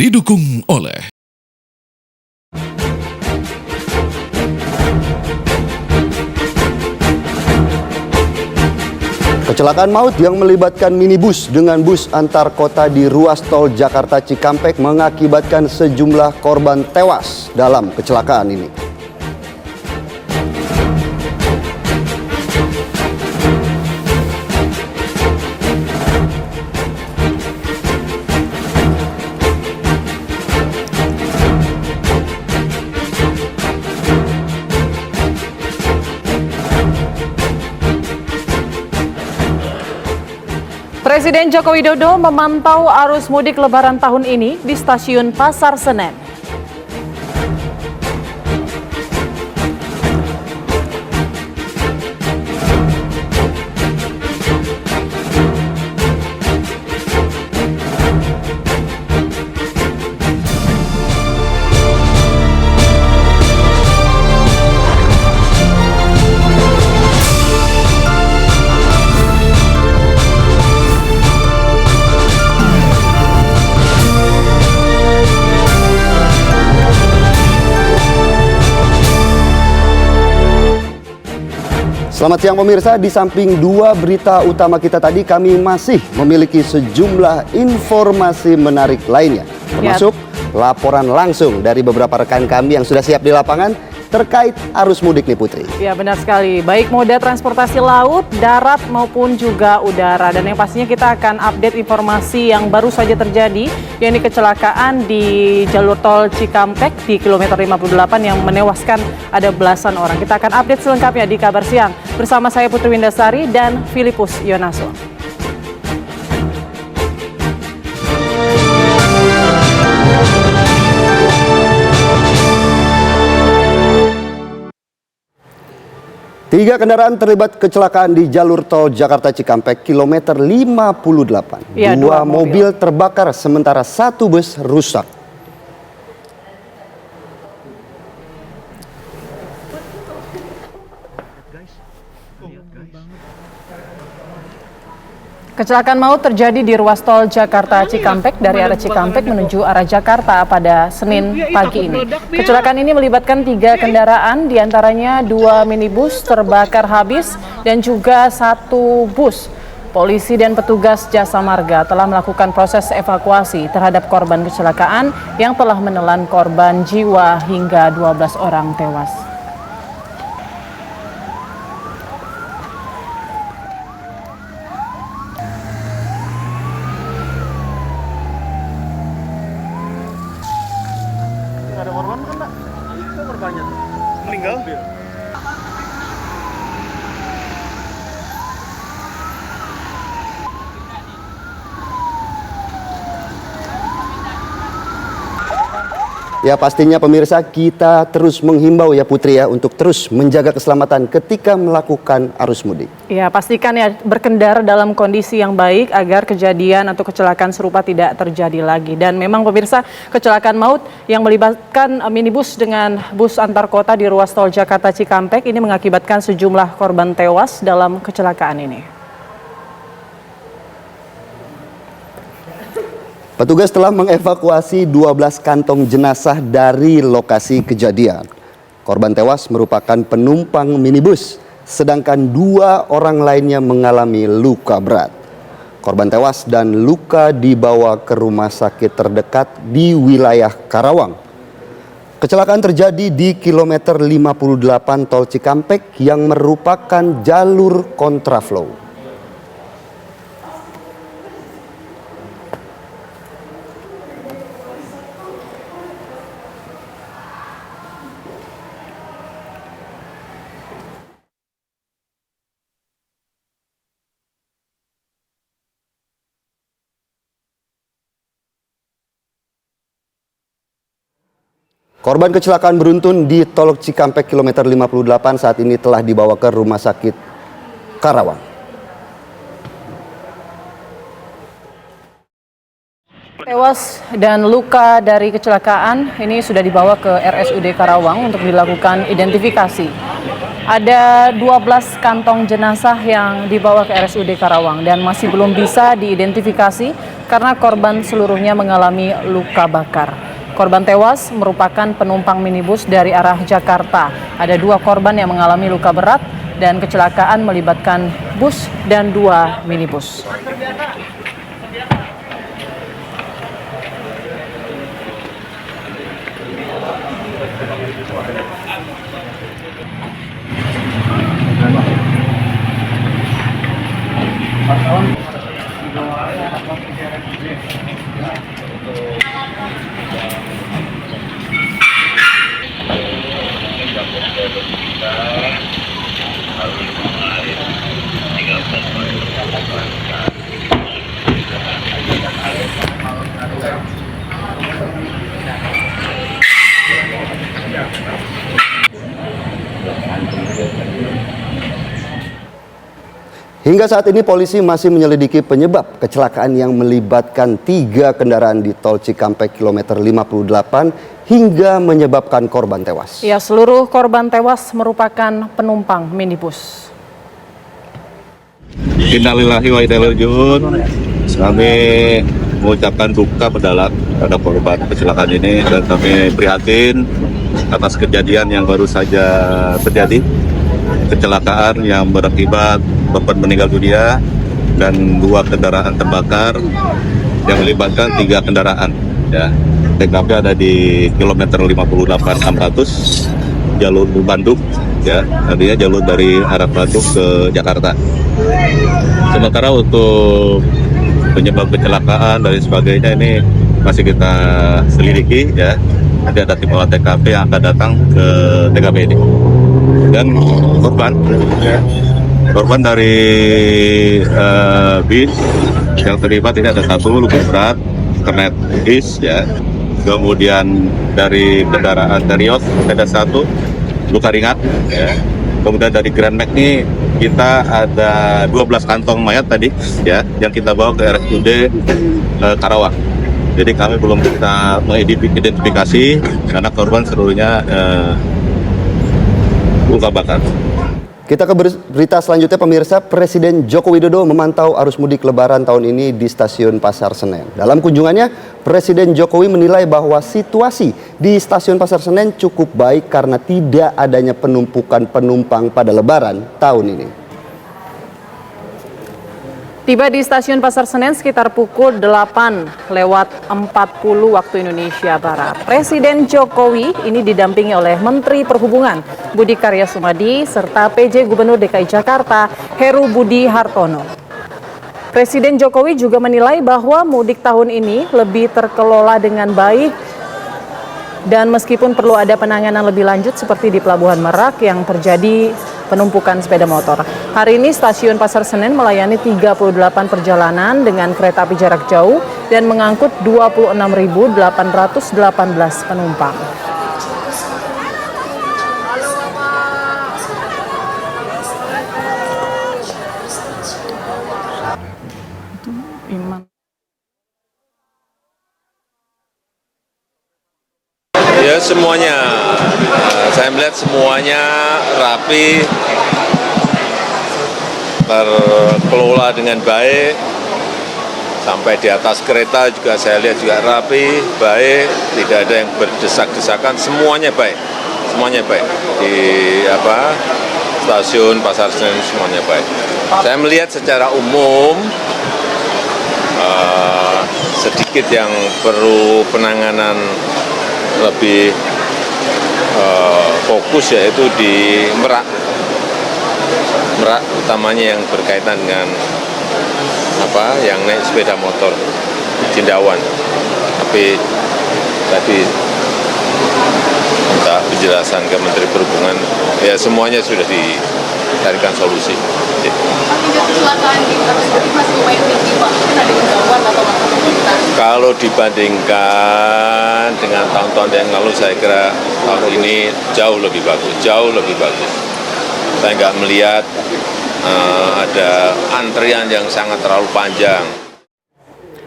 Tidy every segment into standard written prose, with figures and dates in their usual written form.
Didukung oleh kecelakaan maut yang melibatkan minibus dengan bus antar kota di ruas tol Jakarta Cikampek mengakibatkan sejumlah korban tewas dalam kecelakaan ini. Presiden Joko Widodo memantau arus mudik Lebaran tahun ini di Stasiun Pasar Senen. Selamat siang pemirsa, di samping dua berita utama kita tadi, kami masih memiliki sejumlah informasi menarik lainnya. Termasuk laporan langsung dari beberapa rekan kami yang sudah siap di lapangan terkait arus mudik nih Putri. Ya benar sekali, baik moda transportasi laut, darat maupun juga udara. Dan yang pastinya kita akan update informasi yang baru saja terjadi, yakni kecelakaan di jalur tol Cikampek di kilometer 58 yang menewaskan ada belasan orang. Kita akan update selengkapnya di Kabar Siang bersama saya Putri Windasari dan Filipus Yonaso. Tiga kendaraan terlibat kecelakaan di jalur tol Jakarta Cikampek kilometer 58. Ya, dua mobil terbakar sementara satu bus rusak. Kecelakaan maut terjadi di ruas tol Jakarta Cikampek dari arah Cikampek menuju arah Jakarta pada Senin pagi ini. Kecelakaan ini melibatkan tiga kendaraan, diantaranya dua minibus terbakar habis dan juga satu bus. Polisi dan petugas Jasa Marga telah melakukan proses evakuasi terhadap korban kecelakaan yang telah menelan korban jiwa hingga 12 orang tewas. Ada korban kan, Mbak? Itu korbannya tuh. Meninggal? Ya pastinya pemirsa, kita terus menghimbau ya Putri ya untuk terus menjaga keselamatan ketika melakukan arus mudik. Ya pastikan ya berkendara dalam kondisi yang baik agar kejadian atau kecelakaan serupa tidak terjadi lagi. Dan memang pemirsa, kecelakaan maut yang melibatkan minibus dengan bus antar kota di ruas tol Jakarta Cikampek ini mengakibatkan sejumlah korban tewas dalam kecelakaan ini. Petugas telah mengevakuasi 12 kantong jenazah dari lokasi kejadian. Korban tewas merupakan penumpang minibus, sedangkan dua orang lainnya mengalami luka berat. Korban tewas dan luka dibawa ke rumah sakit terdekat di wilayah Karawang. Kecelakaan terjadi di kilometer 58 tol Cikampek yang merupakan jalur kontraflow. Korban kecelakaan beruntun di tol Cikampek kilometer 58 saat ini telah dibawa ke rumah sakit Karawang. Tewas dan luka dari kecelakaan ini sudah dibawa ke RSUD Karawang untuk dilakukan identifikasi. Ada 12 kantong jenazah yang dibawa ke RSUD Karawang dan masih belum bisa diidentifikasi karena korban seluruhnya mengalami luka bakar. Korban tewas merupakan penumpang minibus dari arah Jakarta. Ada 2 korban yang mengalami luka berat dan kecelakaan melibatkan bus dan 2 minibus. Hingga saat ini polisi masih menyelidiki penyebab kecelakaan yang melibatkan 3 kendaraan di tol Cikampek kilometer 58 hingga menyebabkan korban tewas. Ya, seluruh korban tewas merupakan penumpang minibus. Innalillahi wa inna ilaihi raji'un. Kami mengucapkan duka mendalam terhadap korban kecelakaan ini dan kami prihatin atas kejadian yang baru saja terjadi. Kecelakaan yang berakibat korban meninggal dunia dan 2 kendaraan terbakar yang melibatkan 3 kendaraan. Ya, TKP ada di kilometer 58 600 jalur Bandung. Ya, artinya jalur dari arah Bandung ke Jakarta. Sementara untuk penyebab kecelakaan dan sebagainya ini masih kita selidiki. Ya, nanti ada tim olah TKP yang akan datang ke TKP ini. Dan korban dari bis yang terlibat ini ada 1 luka berat kernet bis, ya. Kemudian dari kendaraan Terios ada 1 luka ringan, ya. Kemudian dari Grand Max ini kita ada 12 kantong mayat tadi, ya, yang kita bawa ke RSUD Karawang. Jadi kami belum bisa mengidentifikasi karena korban seluruhnya luka bakar. Kita ke berita selanjutnya, pemirsa. Presiden Joko Widodo memantau arus mudik Lebaran tahun ini di Stasiun Pasar Senen. Dalam kunjungannya, Presiden Jokowi menilai bahwa situasi di Stasiun Pasar Senen cukup baik karena tidak adanya penumpukan penumpang pada Lebaran tahun ini. Tiba di Stasiun Pasar Senen sekitar pukul 8:40 waktu Indonesia Barat. Presiden Jokowi ini didampingi oleh Menteri Perhubungan Budi Karya Sumadi serta PJ Gubernur DKI Jakarta Heru Budi Hartono. Presiden Jokowi juga menilai bahwa mudik tahun ini lebih terkelola dengan baik dan meskipun perlu ada penanganan lebih lanjut seperti di Pelabuhan Merak yang terjadi penumpukan sepeda motor. Hari ini Stasiun Pasar Senen melayani 38 perjalanan dengan kereta api jarak jauh dan mengangkut 26.818 penumpang. Ya semuanya, saya melihat semuanya rapi, terkelola dengan baik, sampai di atas kereta juga saya lihat juga rapi, baik, tidak ada yang berdesak-desakan, semuanya baik di Stasiun Pasar Senen semuanya baik. Saya melihat secara umum sedikit yang perlu penanganan lebih fokus yaitu di Merak utamanya yang berkaitan dengan yang naik sepeda motor Jindawan. Tapi tadi minta penjelasan ke Menteri Perhubungan, ya semuanya sudah dicarikan solusi. Kalau dibandingkan dengan tahun-tahun yang lalu, saya kira tahun ini jauh lebih bagus. Saya nggak melihat ada antrian yang sangat terlalu panjang.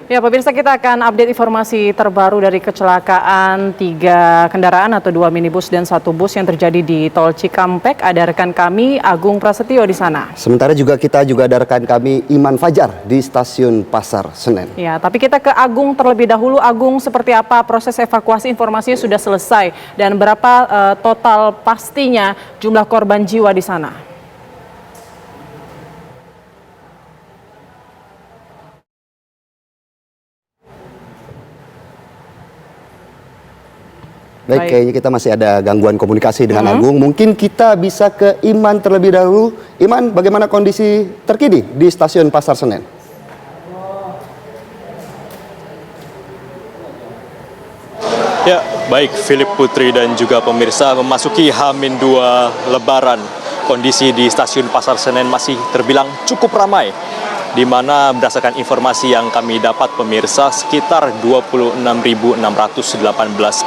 Ya, pemirsa, kita akan update informasi terbaru dari kecelakaan 3 kendaraan atau 2 minibus dan 1 bus yang terjadi di Tol Cikampek. Ada rekan kami Agung Prasetyo di sana. Sementara kita juga ada rekan kami Iman Fajar di stasiun Pasar Senen. Ya, tapi kita ke Agung terlebih dahulu. Agung, seperti apa proses evakuasi? Informasinya sudah selesai dan berapa total pastinya jumlah korban jiwa di sana? Baik, kayaknya kita masih ada gangguan komunikasi dengan Agung. Mungkin kita bisa ke Iman terlebih dahulu. Iman, bagaimana kondisi terkini di stasiun Pasar Senen? Ya, baik Philip, Putri, dan juga pemirsa, memasuki H-2 Lebaran. Kondisi di stasiun Pasar Senen masih terbilang cukup ramai, di mana berdasarkan informasi yang kami dapat pemirsa, sekitar 26.618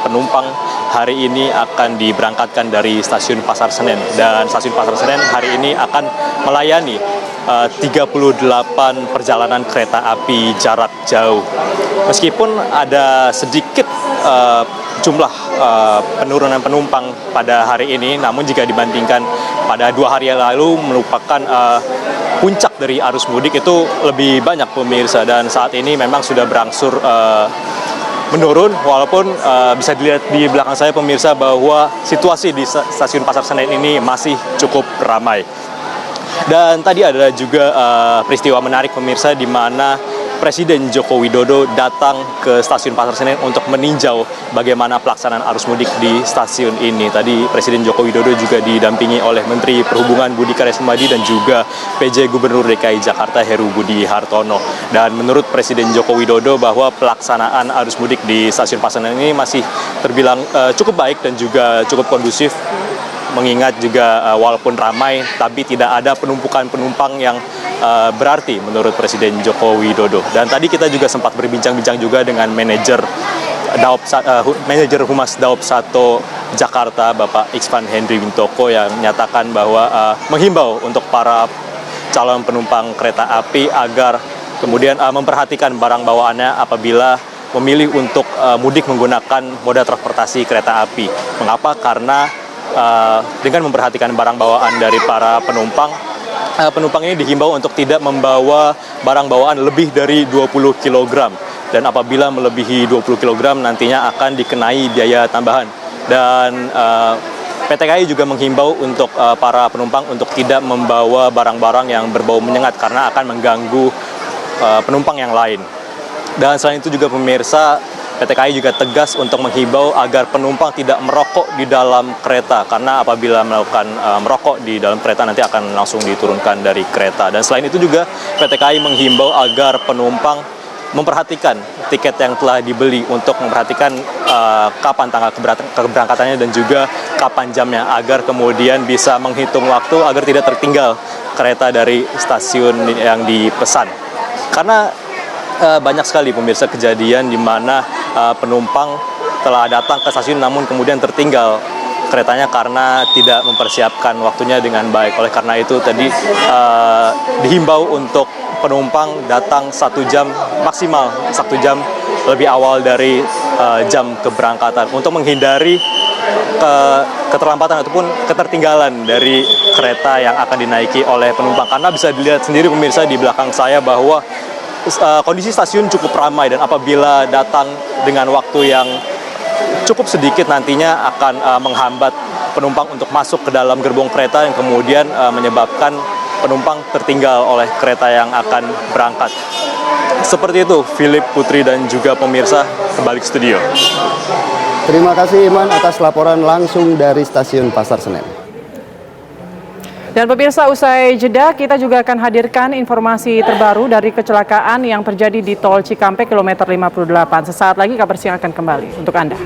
penumpang hari ini akan diberangkatkan dari stasiun Pasar Senen. Dan stasiun Pasar Senen hari ini akan melayani 38 perjalanan kereta api jarak jauh. Meskipun ada sedikit jumlah penurunan penumpang pada hari ini, namun jika dibandingkan pada 2 hari yang lalu merupakan puncak dari arus mudik, itu lebih banyak pemirsa, dan saat ini memang sudah berangsur menurun, walaupun bisa dilihat di belakang saya pemirsa bahwa situasi di stasiun Pasar Senen ini masih cukup ramai. Dan tadi ada juga peristiwa menarik pemirsa, di mana Presiden Joko Widodo datang ke stasiun Pasar Senen untuk meninjau bagaimana pelaksanaan arus mudik di stasiun ini. Tadi Presiden Joko Widodo juga didampingi oleh Menteri Perhubungan Budi Karya Sumadi dan juga PJ Gubernur DKI Jakarta Heru Budi Hartono. Dan menurut Presiden Joko Widodo bahwa pelaksanaan arus mudik di stasiun Pasar Senen ini masih terbilang cukup baik dan juga cukup kondusif. Mengingat juga walaupun ramai, tapi tidak ada penumpukan penumpang yang berarti menurut Presiden Joko Widodo. Dan tadi kita juga sempat berbincang-bincang juga dengan manajer Humas Daob 1 Jakarta, Bapak Iksvan Henry Wintoko, yang menyatakan bahwa menghimbau untuk para calon penumpang kereta api agar kemudian memperhatikan barang bawaannya apabila memilih untuk mudik menggunakan moda transportasi kereta api. Mengapa? Karena dengan memperhatikan barang bawaan dari para penumpang ini dihimbau untuk tidak membawa barang bawaan lebih dari 20 kg. Dan apabila melebihi 20 kg nantinya akan dikenai biaya tambahan. Dan PT KAI juga menghimbau untuk para penumpang untuk tidak membawa barang-barang yang berbau menyengat karena akan mengganggu penumpang yang lain. Dan selain itu juga pemirsa, PT KAI juga tegas untuk menghimbau agar penumpang tidak merokok di dalam kereta, karena apabila melakukan merokok di dalam kereta nanti akan langsung diturunkan dari kereta. Dan selain itu juga PT KAI menghimbau agar penumpang memperhatikan tiket yang telah dibeli, untuk memperhatikan kapan tanggal keberangkatannya dan juga kapan jamnya, agar kemudian bisa menghitung waktu agar tidak tertinggal kereta dari stasiun yang dipesan. Karena banyak sekali pemirsa kejadian di mana penumpang telah datang ke stasiun namun kemudian tertinggal keretanya karena tidak mempersiapkan waktunya dengan baik. Oleh karena itu tadi dihimbau untuk penumpang datang 1 jam, maksimal 1 jam lebih awal dari jam keberangkatan, untuk menghindari keterlambatan ataupun ketertinggalan dari kereta yang akan dinaiki oleh penumpang. Karena bisa dilihat sendiri pemirsa di belakang saya bahwa kondisi stasiun cukup ramai, dan apabila datang dengan waktu yang cukup sedikit nantinya akan menghambat penumpang untuk masuk ke dalam gerbong kereta, yang kemudian menyebabkan penumpang tertinggal oleh kereta yang akan berangkat. Seperti itu, Philip, Putri, dan juga pemirsa, kembali ke studio. Terima kasih Iman atas laporan langsung dari stasiun Pasar Senen. Dan pemirsa, usai jeda kita juga akan hadirkan informasi terbaru dari kecelakaan yang terjadi di Tol Cikampek kilometer 58. Sesaat lagi Kabar Siang akan kembali untuk Anda.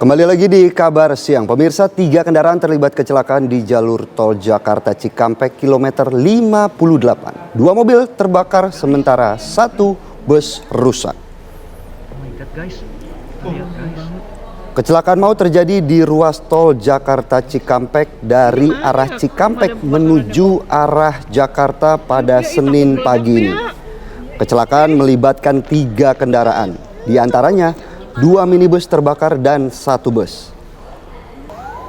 Kembali lagi di kabar siang, pemirsa, 3 kendaraan terlibat kecelakaan di jalur tol Jakarta Cikampek kilometer 58. 2 mobil terbakar sementara 1 bus rusak. Kecelakaan maut terjadi di ruas tol Jakarta Cikampek dari arah Cikampek menuju arah Jakarta pada Senin pagi ini. Kecelakaan melibatkan 3 kendaraan, di antaranya 2 minibus terbakar dan 1 bus.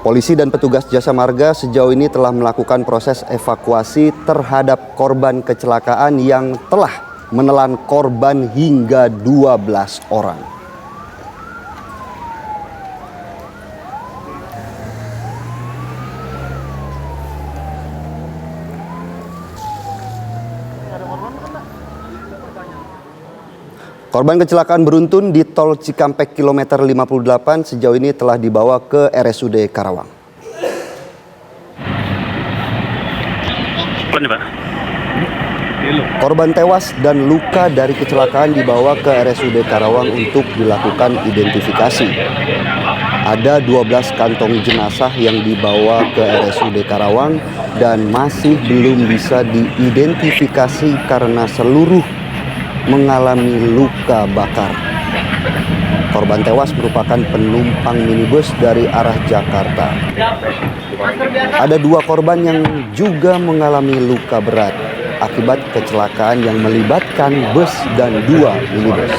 Polisi dan petugas jasa marga sejauh ini telah melakukan proses evakuasi terhadap korban kecelakaan yang telah menelan korban hingga 12 orang. Korban kecelakaan beruntun di tol Cikampek kilometer 58 sejauh ini telah dibawa ke RSUD Karawang. Korban tewas dan luka dari kecelakaan dibawa ke RSUD Karawang untuk dilakukan identifikasi. Ada 12 kantong jenazah yang dibawa ke RSUD Karawang dan masih belum bisa diidentifikasi karena seluruh mengalami luka bakar. Korban tewas merupakan penumpang minibus dari arah Jakarta. Ada 2 korban yang juga mengalami luka berat akibat kecelakaan yang melibatkan bus dan 2 minibus.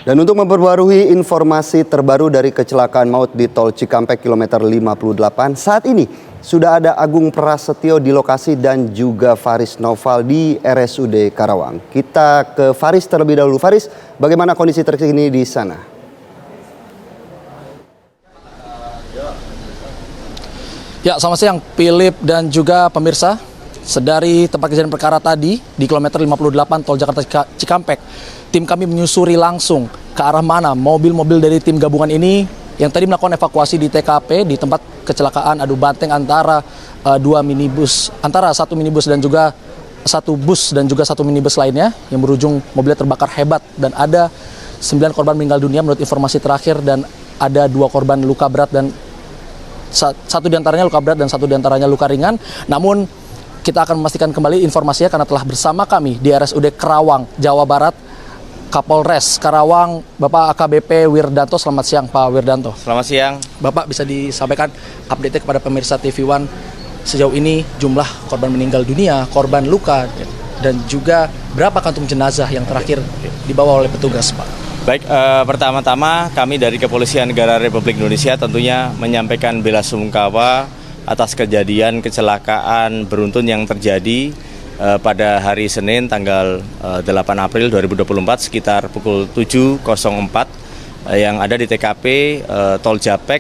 Dan untuk memperbarui informasi terbaru dari kecelakaan maut di tol Cikampek kilometer 58, saat ini sudah ada Agung Prasetyo di lokasi dan juga Faris Noval di RSUD Karawang. Kita ke Faris terlebih dahulu. Faris, bagaimana kondisi terkini di sana? Ya, selamat siang Philip dan juga pemirsa. Sedari tempat kejadian perkara tadi di kilometer 58 tol Jakarta Cikampek, tim kami menyusuri langsung ke arah mana mobil-mobil dari tim gabungan ini yang tadi melakukan evakuasi di TKP di tempat kecelakaan adu banteng antara 1 minibus dan juga 1 bus dan juga 1 minibus lainnya yang berujung mobilnya terbakar hebat, dan ada 9 korban meninggal dunia menurut informasi terakhir, dan ada 2 korban luka berat dan 1 diantaranya luka berat dan 1 diantaranya luka ringan. Namun kita akan memastikan kembali informasinya karena telah bersama kami di RSUD Karawang, Jawa Barat, Kapolres Karawang, Bapak AKBP Wirdanto. Selamat siang Pak Wirdanto. Selamat siang. Bapak, bisa disampaikan update kepada pemirsa TV One sejauh ini jumlah korban meninggal dunia, korban luka, dan juga berapa kantung jenazah yang terakhir dibawa oleh petugas, Pak? Baik, pertama-tama kami dari Kepolisian Negara Republik Indonesia tentunya menyampaikan bela sungkawa atas kejadian kecelakaan beruntun yang terjadi pada hari Senin tanggal 8 April 2024 sekitar pukul 7.04 yang ada di TKP Tol Japek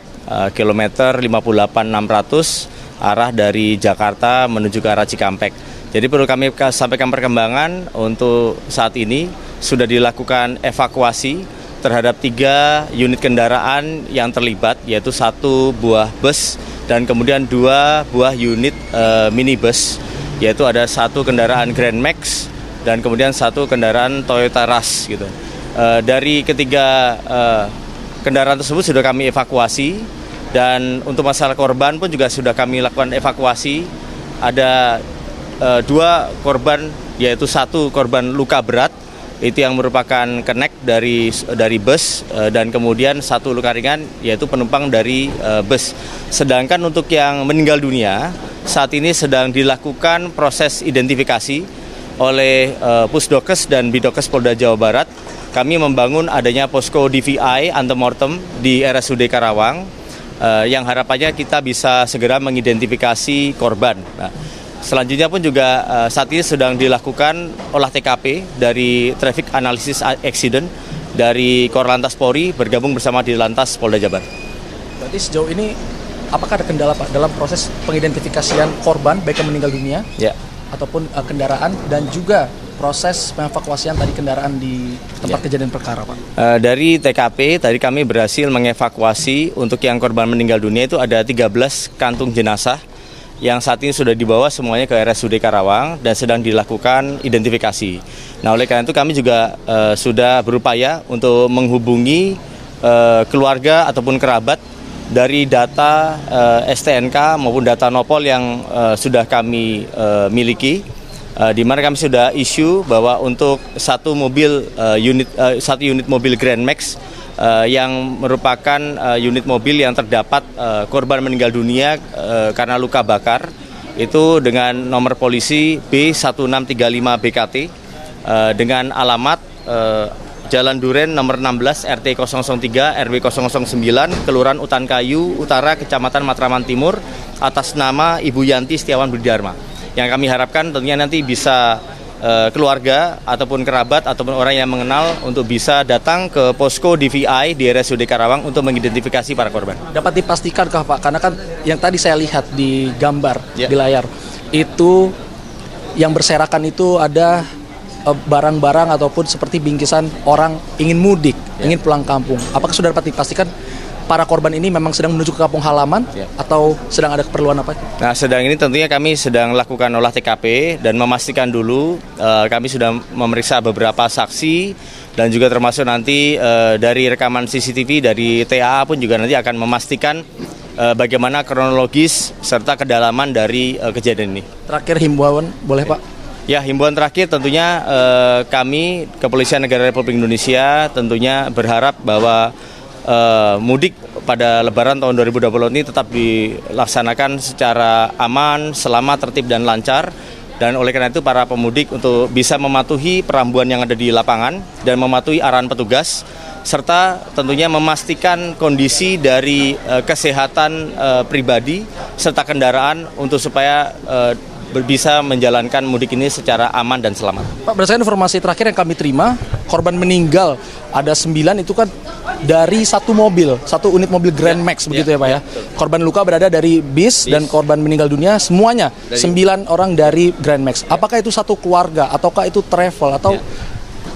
kilometer 58.600 arah dari Jakarta menuju ke arah Cikampek. Jadi perlu kami sampaikan perkembangan untuk saat ini sudah dilakukan evakuasi terhadap 3 unit kendaraan yang terlibat, yaitu 1 buah bus dan kemudian 2 buah unit minibus, yaitu ada 1 kendaraan Grand Max dan kemudian 1 kendaraan Toyota Rush gitu. Dari ketiga kendaraan tersebut sudah kami evakuasi, dan untuk masalah korban pun juga sudah kami lakukan evakuasi. Ada 2 korban, yaitu 1 korban luka berat, itu yang merupakan connect dari bus, dan kemudian 1 luka ringan yaitu penumpang dari bus. Sedangkan untuk yang meninggal dunia saat ini sedang dilakukan proses identifikasi oleh Pusdokes dan Bidokes Polda Jawa Barat. Kami membangun adanya posko DVI antemortem di RSUD Karawang yang harapannya kita bisa segera mengidentifikasi korban. Nah, selanjutnya pun juga saat ini sedang dilakukan olah TKP dari Traffic Analysis Accident dari Korlantas Polri bergabung bersama Dirlantas Polda Jabar. Berarti sejauh ini apakah ada kendala Pak dalam proses pengidentifikasian korban baik yang meninggal dunia ataupun kendaraan dan juga proses pengevakuasian tadi kendaraan di tempat kejadian perkara, Pak? Dari TKP tadi kami berhasil mengevakuasi untuk yang korban meninggal dunia itu ada 13 kantung jenazah yang saat ini sudah dibawa semuanya ke RSUD Karawang dan sedang dilakukan identifikasi. Nah, oleh karena itu kami juga sudah berupaya untuk menghubungi keluarga ataupun kerabat dari data STNK maupun data Nopol yang sudah kami miliki. Di mana kami sudah isu bahwa untuk satu unit mobil Grand Max yang merupakan unit mobil yang terdapat korban meninggal dunia karena luka bakar itu dengan nomor polisi B1635 BKT dengan alamat Jalan Duren nomor 16 RT 003 RW 009 Kelurahan Utan Kayu Utara Kecamatan Matraman Timur atas nama Ibu Yanti Setiawan Budidarma. Yang kami harapkan tentunya nanti bisa keluarga ataupun kerabat ataupun orang yang mengenal untuk bisa datang ke posko DVI di RSUD Karawang untuk mengidentifikasi para korban. Dapat dipastikan Pak, karena kan yang tadi saya lihat di gambar Ya. di layar itu yang berserakan itu ada barang-barang ataupun seperti bingkisan orang ingin mudik, ingin pulang kampung. Apakah sudah dapat dipastikan para korban ini memang sedang menuju ke kampung halaman atau sedang ada keperluan apa? Nah, sedang ini tentunya kami sedang lakukan olah TKP dan memastikan dulu kami sudah memeriksa beberapa saksi dan juga termasuk nanti dari rekaman CCTV dari TAA pun juga nanti akan memastikan bagaimana kronologis serta kedalaman dari kejadian ini. Terakhir himbauan boleh Pak? Ya, himbauan terakhir tentunya kami Kepolisian Negara Republik Indonesia tentunya berharap bahwa mudik pada Lebaran tahun 2020 ini tetap dilaksanakan secara aman, selamat, tertib, dan lancar. Dan oleh karena itu para pemudik untuk bisa mematuhi perambuan yang ada di lapangan dan mematuhi arahan petugas, serta tentunya memastikan kondisi dari kesehatan pribadi serta kendaraan untuk supaya bisa menjalankan mudik ini secara aman dan selamat. Pak, berdasarkan informasi terakhir yang kami terima, korban meninggal ada 9 itu kan dari satu unit mobil Grand Max begitu ya Pak ya. Korban luka berada dari bis dan korban meninggal dunia semuanya 9 orang dari Grand Max. Apakah itu satu keluarga ataukah itu travel atau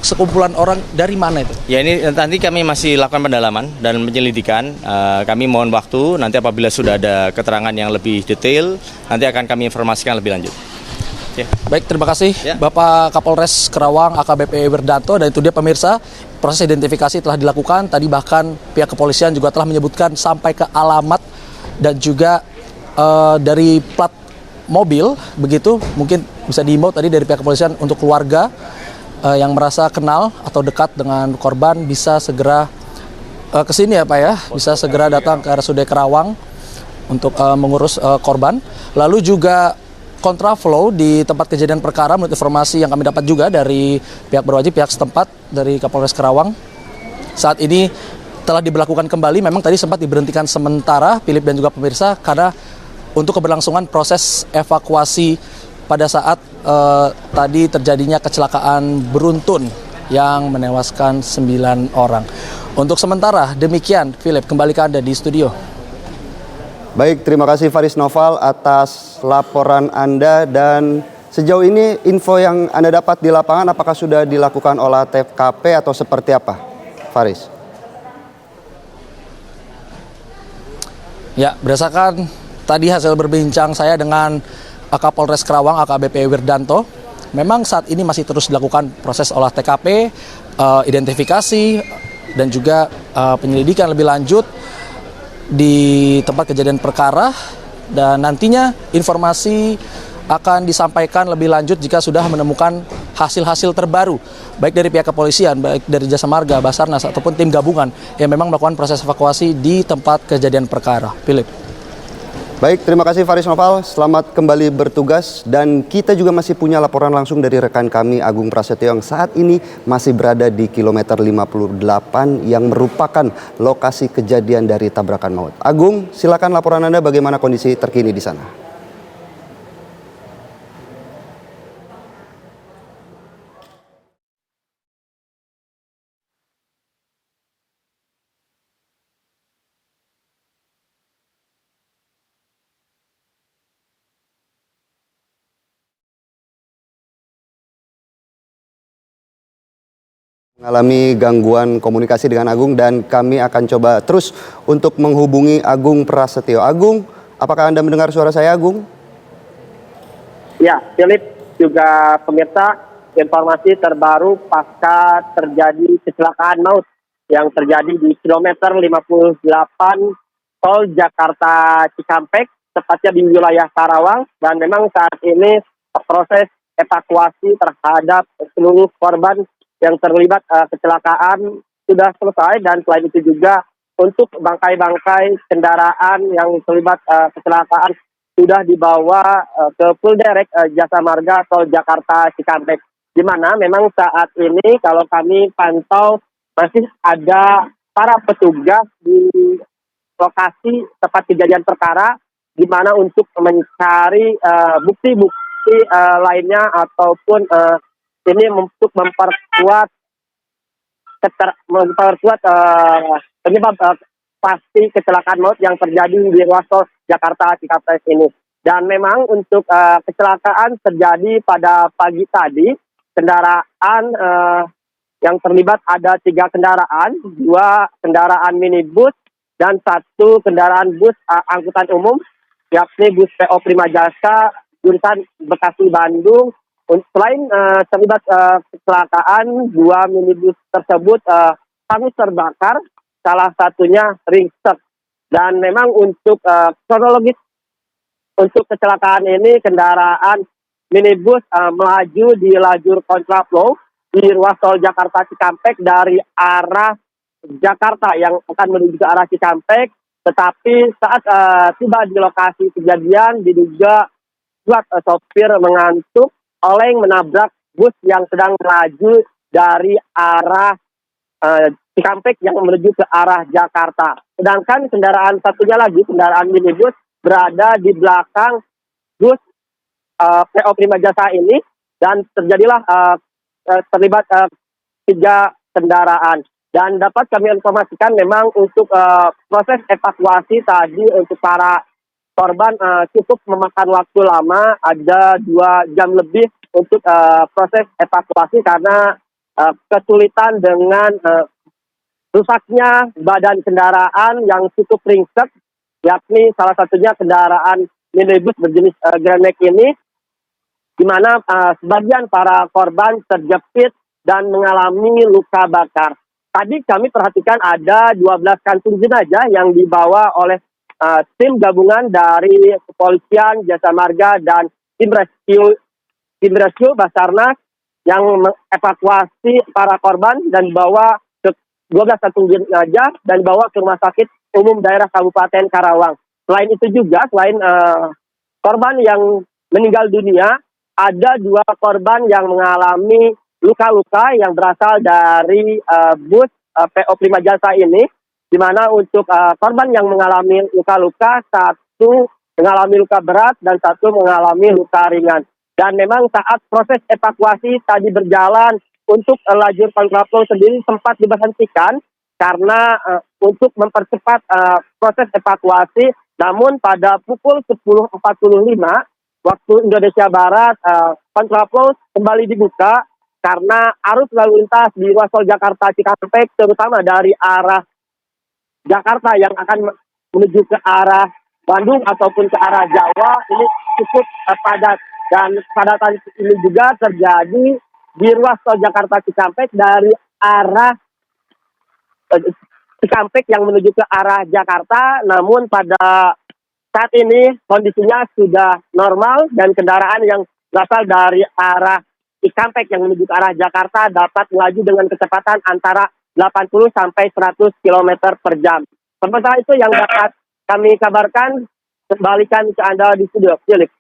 sekumpulan orang dari mana itu? Ya, ini nanti kami masih lakukan pendalaman dan penyelidikan. Kami mohon waktu, nanti apabila sudah ada keterangan yang lebih detail, nanti akan kami informasikan lebih lanjut. Ya. Baik, terima kasih Ya. Bapak Kapolres Karawang AKBP Wirdanto. Dan itu dia pemirsa, proses identifikasi telah dilakukan. Tadi bahkan pihak kepolisian juga telah menyebutkan sampai ke alamat dan juga dari plat mobil. Begitu, mungkin bisa diimbau tadi dari pihak kepolisian untuk keluarga yang merasa kenal atau dekat dengan korban bisa segera ke sini ya Pak ya, bisa segera datang ke RSUD Karawang untuk mengurus korban. Lalu juga kontraflow di tempat kejadian perkara menurut informasi yang kami dapat juga dari pihak berwajib, pihak setempat dari Kapolres Karawang. Saat ini telah diberlakukan kembali, memang tadi sempat diberhentikan sementara Philip dan juga pemirsa karena untuk keberlangsungan proses evakuasi pada saat tadi terjadinya kecelakaan beruntun yang menewaskan 9 orang. Untuk sementara demikian, Philip, kembali ke Anda di studio. Baik, terima kasih Faris Noval atas laporan Anda. Dan sejauh ini info yang Anda dapat di lapangan, apakah sudah dilakukan olah TKP atau seperti apa, Faris? Ya, berdasarkan tadi hasil berbincang saya dengan Kapolres Karawang AKBP Wirdanto, memang saat ini masih terus dilakukan proses olah TKP, identifikasi, dan juga penyelidikan lebih lanjut di tempat kejadian perkara, dan nantinya informasi akan disampaikan lebih lanjut jika sudah menemukan hasil-hasil terbaru baik dari pihak kepolisian, baik dari Jasa Marga, Basarnas ataupun tim gabungan yang memang melakukan proses evakuasi di tempat kejadian perkara. Philip. Baik, terima kasih Faris Noval, selamat kembali bertugas. Dan kita juga masih punya laporan langsung dari rekan kami Agung Prasetyo yang saat ini masih berada di kilometer 58 yang merupakan lokasi kejadian dari tabrakan maut. Agung, silakan laporan Anda bagaimana kondisi terkini di sana. Mengalami gangguan komunikasi dengan Agung dan kami akan coba terus untuk menghubungi Agung Prasetyo. Agung, apakah Anda mendengar suara saya, Agung? Ya, Philip, juga pemirsa, informasi terbaru pasca terjadi kecelakaan maut yang terjadi di kilometer 58 tol Jakarta Cikampek, tepatnya di wilayah Karawang, dan memang saat ini proses evakuasi terhadap seluruh korban yang terlibat kecelakaan sudah selesai, dan selain itu juga untuk bangkai-bangkai kendaraan yang terlibat kecelakaan sudah dibawa ke full direct Jasa Marga Tol Jakarta Cikampek, di mana memang saat ini kalau kami pantau masih ada para petugas di lokasi tempat kejadian perkara, di mana untuk mencari bukti-bukti lainnya ataupun ini untuk memperkuat penyebab pasti kecelakaan maut yang terjadi di ruas tol Jakarta Cikampek ini. Dan memang untuk kecelakaan terjadi pada pagi tadi, kendaraan yang terlibat ada 3 kendaraan, 2 kendaraan minibus dan 1 kendaraan bus angkutan umum, yakni bus PO Prima Jasa jurusan Bekasi Bandung. Selain terlibat kecelakaan, 2 minibus tersebut hangus terbakar, salah satunya ringsek. Dan memang untuk kronologis untuk kecelakaan ini, kendaraan minibus melaju di lajur kontraflow di ruas tol Jakarta Cikampek dari arah Jakarta yang akan menuju ke arah Cikampek, tetapi saat tiba di lokasi kejadian diduga kuat sopir mengantuk oleng menabrak bus yang sedang melaju dari arah Cikampek yang menuju ke arah Jakarta. Sedangkan kendaraan satunya lagi, kendaraan minibus, berada di belakang bus PO Prima Jasa ini, dan terjadilah terlibat 3 kendaraan. Dan dapat kami informasikan memang untuk proses evakuasi tadi untuk para korban cukup memakan waktu lama, ada 2 jam lebih untuk proses evakuasi karena kesulitan dengan rusaknya badan kendaraan yang cukup ringsek, yakni salah satunya kendaraan minibus berjenis Grand Max ini, di mana sebagian para korban terjepit dan mengalami luka bakar. Tadi kami perhatikan ada 12 kantung jenazah yang dibawa oleh tim gabungan dari kepolisian, Jasa Marga, dan tim rescue Basarnas yang mengevakuasi para korban dan dibawa ke 12 kantung jenazah dan dibawa ke Rumah Sakit Umum Daerah Kabupaten Karawang. Selain itu juga, selain korban yang meninggal dunia, ada 2 korban yang mengalami luka-luka yang berasal dari bus PO Prima Jasa ini, di mana untuk korban yang mengalami luka-luka, 1 mengalami luka berat dan 1 mengalami luka ringan. Dan memang saat proses evakuasi tadi berjalan, untuk lajur kontraflow sendiri sempat diberhentikan karena untuk mempercepat proses evakuasi. Namun pada pukul 10.45 waktu Indonesia Barat, kontraflow kembali dibuka karena arus lalu lintas di ruas tol Jakarta Cikampek, terutama dari arah Jakarta yang akan menuju ke arah Bandung ataupun ke arah Jawa ini cukup padat, dan kepadatan ini juga terjadi di ruas tol Jakarta Cikampek dari arah Cikampek yang menuju ke arah Jakarta. Namun pada saat ini kondisinya sudah normal dan kendaraan yang berasal dari arah Cikampek yang menuju ke arah Jakarta dapat melaju dengan kecepatan antara 80 sampai 100 km per jam. Sementara itu yang dapat kami kabarkan, kembalikan ke Anda di studio, Philip.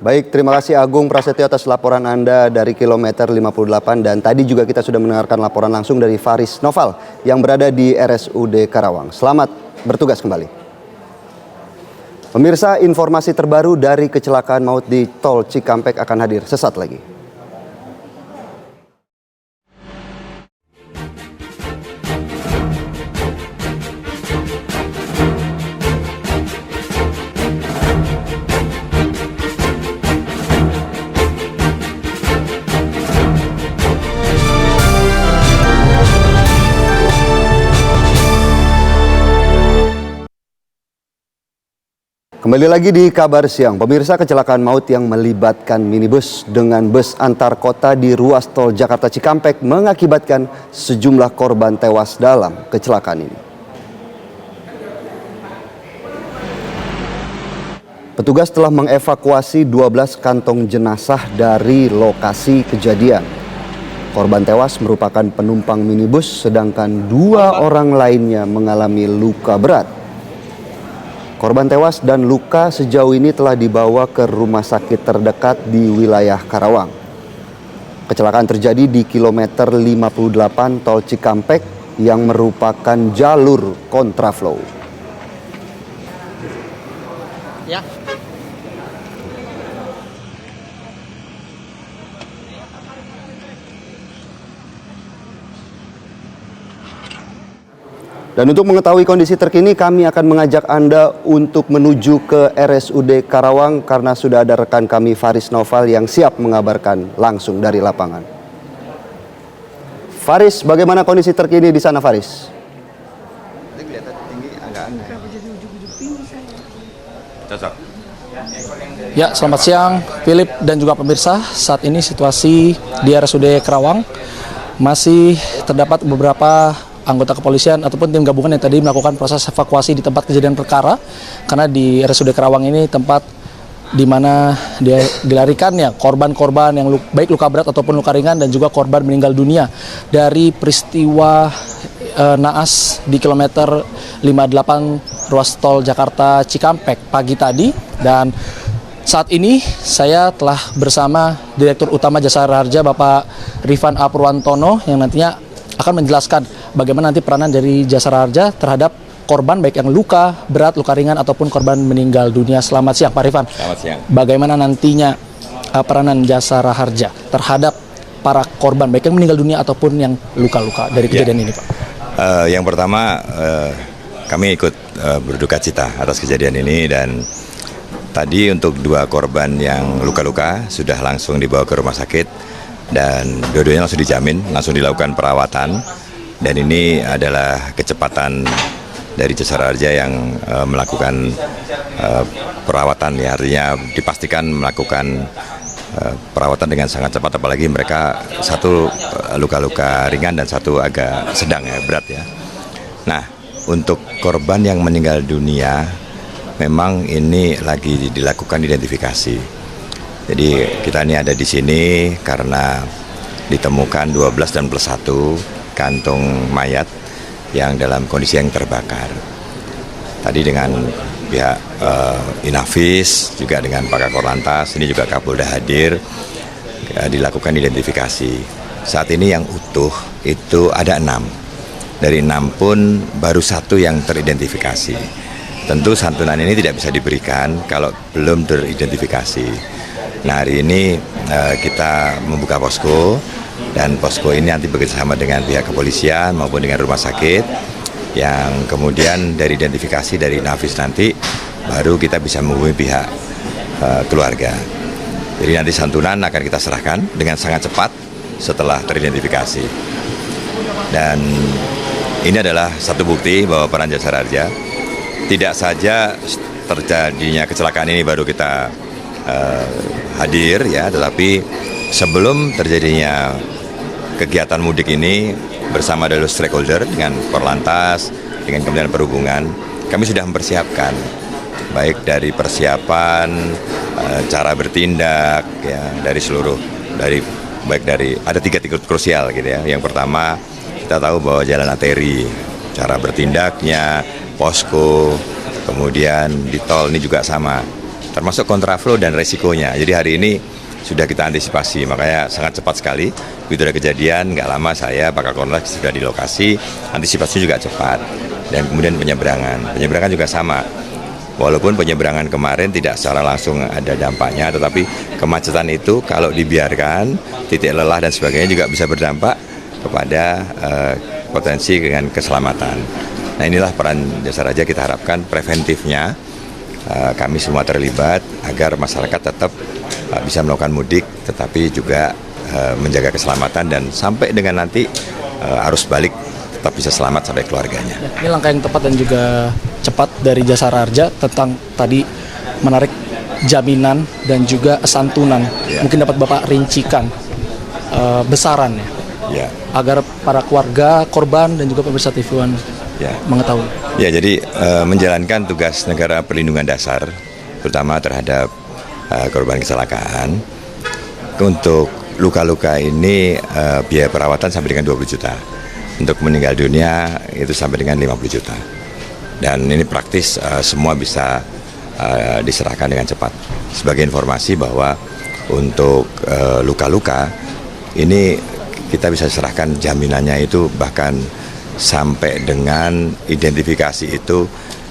Baik, terima kasih Agung Prasetyo atas laporan Anda dari kilometer 58, dan tadi juga kita sudah mendengarkan laporan langsung dari Faris Noval yang berada di RSUD Karawang. Selamat bertugas kembali. Pemirsa, informasi terbaru dari kecelakaan maut di Tol Cikampek akan hadir sesaat lagi. Kembali lagi di kabar siang, pemirsa, kecelakaan maut yang melibatkan minibus dengan bus antar kota di ruas tol Jakarta Cikampek mengakibatkan sejumlah korban tewas dalam kecelakaan ini. Petugas telah mengevakuasi 12 kantong jenazah dari lokasi kejadian. Korban tewas merupakan penumpang minibus, sedangkan 2 orang lainnya mengalami luka berat. Korban tewas dan luka sejauh ini telah dibawa ke rumah sakit terdekat di wilayah Karawang. Kecelakaan terjadi di kilometer 58 Tol Cikampek yang merupakan jalur kontraflow. Ya. Dan untuk mengetahui kondisi terkini, kami akan mengajak Anda untuk menuju ke RSUD Karawang karena sudah ada rekan kami Faris Noval yang siap mengabarkan langsung dari lapangan. Faris, bagaimana kondisi terkini di sana, Faris? Ya, selamat siang Philip dan juga pemirsa. Saat ini situasi di RSUD Karawang masih terdapat beberapa anggota kepolisian ataupun tim gabungan yang tadi melakukan proses evakuasi di tempat kejadian perkara, karena di RSUD Karawang ini tempat di mana dia dilarikannya korban-korban yang baik luka berat ataupun luka ringan dan juga korban meninggal dunia dari peristiwa naas di kilometer 58 ruas tol Jakarta Cikampek pagi tadi. Dan saat ini saya telah bersama Direktur Utama Jasara Harja Bapak Rifan A. Purwantono yang nantinya akan menjelaskan bagaimana nanti peranan dari Jasara Harja terhadap korban baik yang luka berat, luka ringan ataupun korban meninggal dunia. Selamat siang Pak Rifan. Selamat siang. Bagaimana nantinya peranan Jasara Harja terhadap para korban baik yang meninggal dunia ataupun yang luka-luka dari kejadian ini, Pak? Yang pertama kami ikut berduka cita atas kejadian ini, dan tadi untuk 2 korban yang luka-luka sudah langsung dibawa ke rumah sakit dan dua-duanya langsung dijamin, langsung dilakukan perawatan. Dan ini adalah kecepatan dari Jasara Harja yang melakukan perawatan, ya, artinya dipastikan melakukan perawatan dengan sangat cepat, apalagi mereka satu luka-luka ringan dan satu agak sedang, ya, berat, ya. Nah, untuk korban yang meninggal dunia memang ini lagi dilakukan identifikasi. Jadi kita ini ada di sini karena ditemukan 12 dan plus 1 kantung mayat yang dalam kondisi yang terbakar. Tadi dengan pihak Inavis, juga dengan Pak Kakor Lantas, ini juga Kapolda hadir, dilakukan identifikasi. Saat ini yang utuh itu ada 6. Dari 6 pun baru 1 yang teridentifikasi. Tentu santunan ini tidak bisa diberikan kalau belum teridentifikasi. Nah, hari ini kita membuka posko, dan posko ini nanti bekerjasama dengan pihak kepolisian maupun dengan rumah sakit, yang kemudian dari identifikasi dari Nafis nanti baru kita bisa menghubungi pihak keluarga. Jadi nanti santunan akan kita serahkan dengan sangat cepat setelah teridentifikasi. Dan ini adalah satu bukti bahwa peran Jasara Harja tidak saja terjadinya kecelakaan ini baru kita hadir, ya, tetapi sebelum terjadinya kegiatan mudik ini bersama dengan stakeholder, dengan Korlantas, dengan Kementerian Perhubungan, kami sudah mempersiapkan baik dari persiapan cara bertindak, ya, dari seluruh baik dari ada 3 titik krusial, gitu, ya. Yang pertama, kita tahu bahwa jalan arteri, cara bertindaknya, posko, kemudian di tol ini juga sama, termasuk kontraflow dan resikonya. Jadi hari ini sudah kita antisipasi, makanya sangat cepat sekali. Begitu ada kejadian, nggak lama saya, Pak Kakor sudah di lokasi, antisipasinya juga cepat. Dan kemudian penyeberangan juga sama. Walaupun penyeberangan kemarin tidak secara langsung ada dampaknya, tetapi kemacetan itu kalau dibiarkan, titik lelah dan sebagainya juga bisa berdampak kepada potensi dengan keselamatan. Nah, inilah peran Jasara Harja, kita harapkan preventifnya kami semua terlibat agar masyarakat tetap bisa melakukan mudik, tetapi juga menjaga keselamatan dan sampai dengan nanti arus balik tetap bisa selamat sampai keluarganya. Ini langkah yang tepat dan juga cepat dari Jasara Harja tentang tadi menarik jaminan dan juga santunan. Mungkin dapat Bapak rincikan besarannya agar para keluarga korban dan juga pemirsa TV One mengetahui. Ya, jadi menjalankan tugas negara perlindungan dasar, terutama terhadap korban kecelakaan. Untuk luka-luka ini biaya perawatan sampai dengan 20 juta. Untuk meninggal dunia itu sampai dengan 50 juta. Dan ini praktis semua bisa diserahkan dengan cepat. Sebagai informasi bahwa untuk luka-luka ini kita bisa serahkan jaminannya itu bahkan sampai dengan identifikasi itu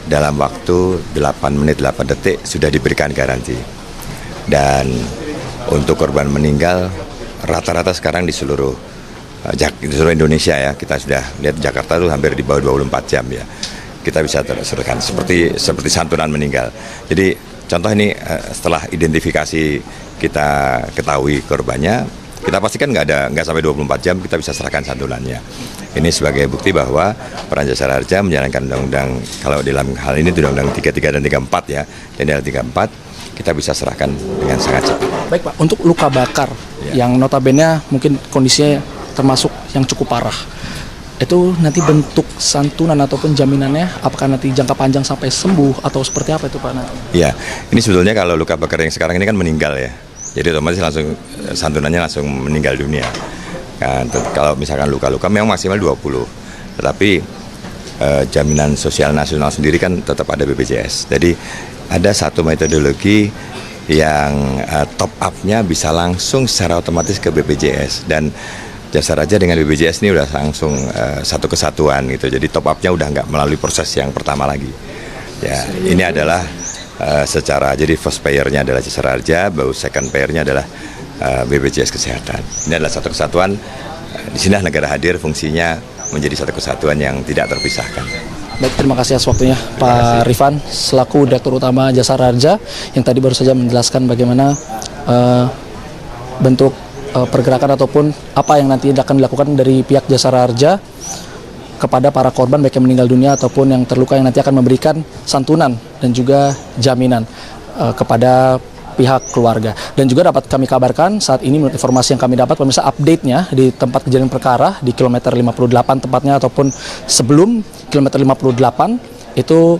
dalam waktu 8 menit 8 detik sudah diberikan garansi. Dan untuk korban meninggal rata-rata sekarang di seluruh Indonesia ya, kita sudah lihat Jakarta itu hampir di bawah 24 jam ya. Kita bisa terserahkan seperti santunan meninggal. Jadi contoh ini setelah identifikasi kita ketahui korbannya, kita pastikan nggak sampai 24 jam kita bisa serahkan santunannya. Ini sebagai bukti bahwa peran Jasara Harja menjalankan undang-undang, kalau dalam hal ini undang-undang 33 dan 34 ya, dan dalam 34 kita bisa serahkan dengan sangat cepat. Baik Pak, untuk luka bakar yang notabene mungkin kondisinya termasuk yang cukup parah, itu nanti bentuk santunan ataupun jaminannya apakah nanti jangka panjang sampai sembuh atau seperti apa itu Pak? Ya, ini sebetulnya kalau luka bakar yang sekarang ini kan meninggal ya, jadi otomatis langsung santunannya langsung meninggal dunia. Kan, kalau misalkan luka-luka memang maksimal 20, tetapi jaminan sosial nasional sendiri kan tetap ada BPJS. Jadi ada satu metodologi yang top up-nya bisa langsung secara otomatis ke BPJS, dan Jasara Harja dengan BPJS ini udah langsung satu kesatuan gitu. Jadi top up-nya udah nggak melalui proses yang pertama lagi. Ya, ini adalah jadi first payer-nya adalah Jasara Harja, baru second payer-nya adalah BPJS Kesehatan. Ini adalah satu kesatuan. Di sini negara hadir, fungsinya menjadi satu kesatuan yang tidak terpisahkan. Baik, terima kasih atas waktunya Pak Rifan selaku Direktur Utama Jasara Harja yang tadi baru saja menjelaskan bagaimana bentuk pergerakan ataupun apa yang nanti akan dilakukan dari pihak Jasara Harja kepada para korban baik yang meninggal dunia ataupun yang terluka, yang nanti akan memberikan santunan dan juga jaminan kepada pihak keluarga. Dan juga dapat kami kabarkan saat ini menurut informasi yang kami dapat pemirsa, update-nya di tempat kejadian perkara di kilometer 58 tepatnya ataupun sebelum kilometer 58 itu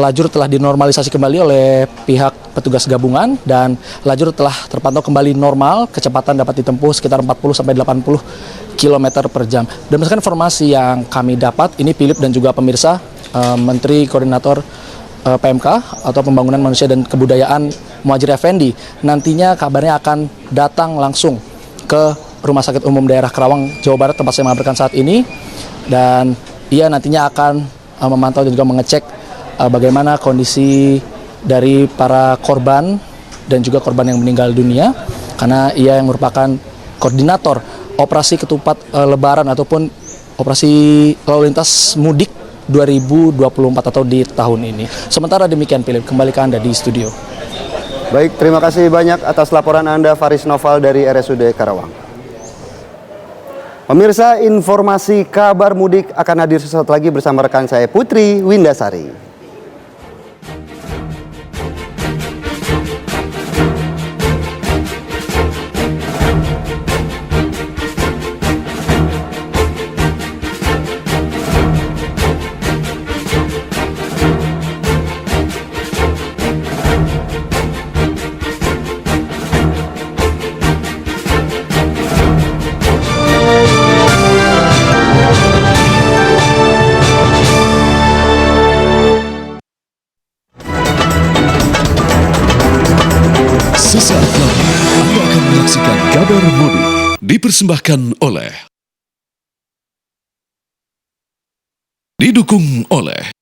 lajur telah dinormalisasi kembali oleh pihak petugas gabungan dan lajur telah terpantau kembali normal, kecepatan dapat ditempuh sekitar 40 sampai 80 km per jam. Dan berdasarkan informasi yang kami dapat, ini Philip dan juga pemirsa, Menteri Koordinator PMK atau Pembangunan Manusia dan Kebudayaan Muhadjir Effendi nantinya kabarnya akan datang langsung ke Rumah Sakit Umum Daerah Karawang, Jawa Barat tempat saya melaporkan saat ini, dan ia nantinya akan memantau dan juga mengecek bagaimana kondisi dari para korban dan juga korban yang meninggal dunia, karena ia yang merupakan koordinator operasi ketupat lebaran ataupun operasi lalu lintas mudik 2024 atau di tahun ini. Sementara demikian Philip, kembali ke Anda di studio. Baik, terima kasih banyak atas laporan Anda Faris Noval dari RSUD Karawang. Pemirsa, informasi kabar mudik akan hadir sesaat lagi bersama rekan saya Putri Windasari. Sesaat lagi Anda akan menyaksikan kabar mudik dipersembahkan oleh, didukung oleh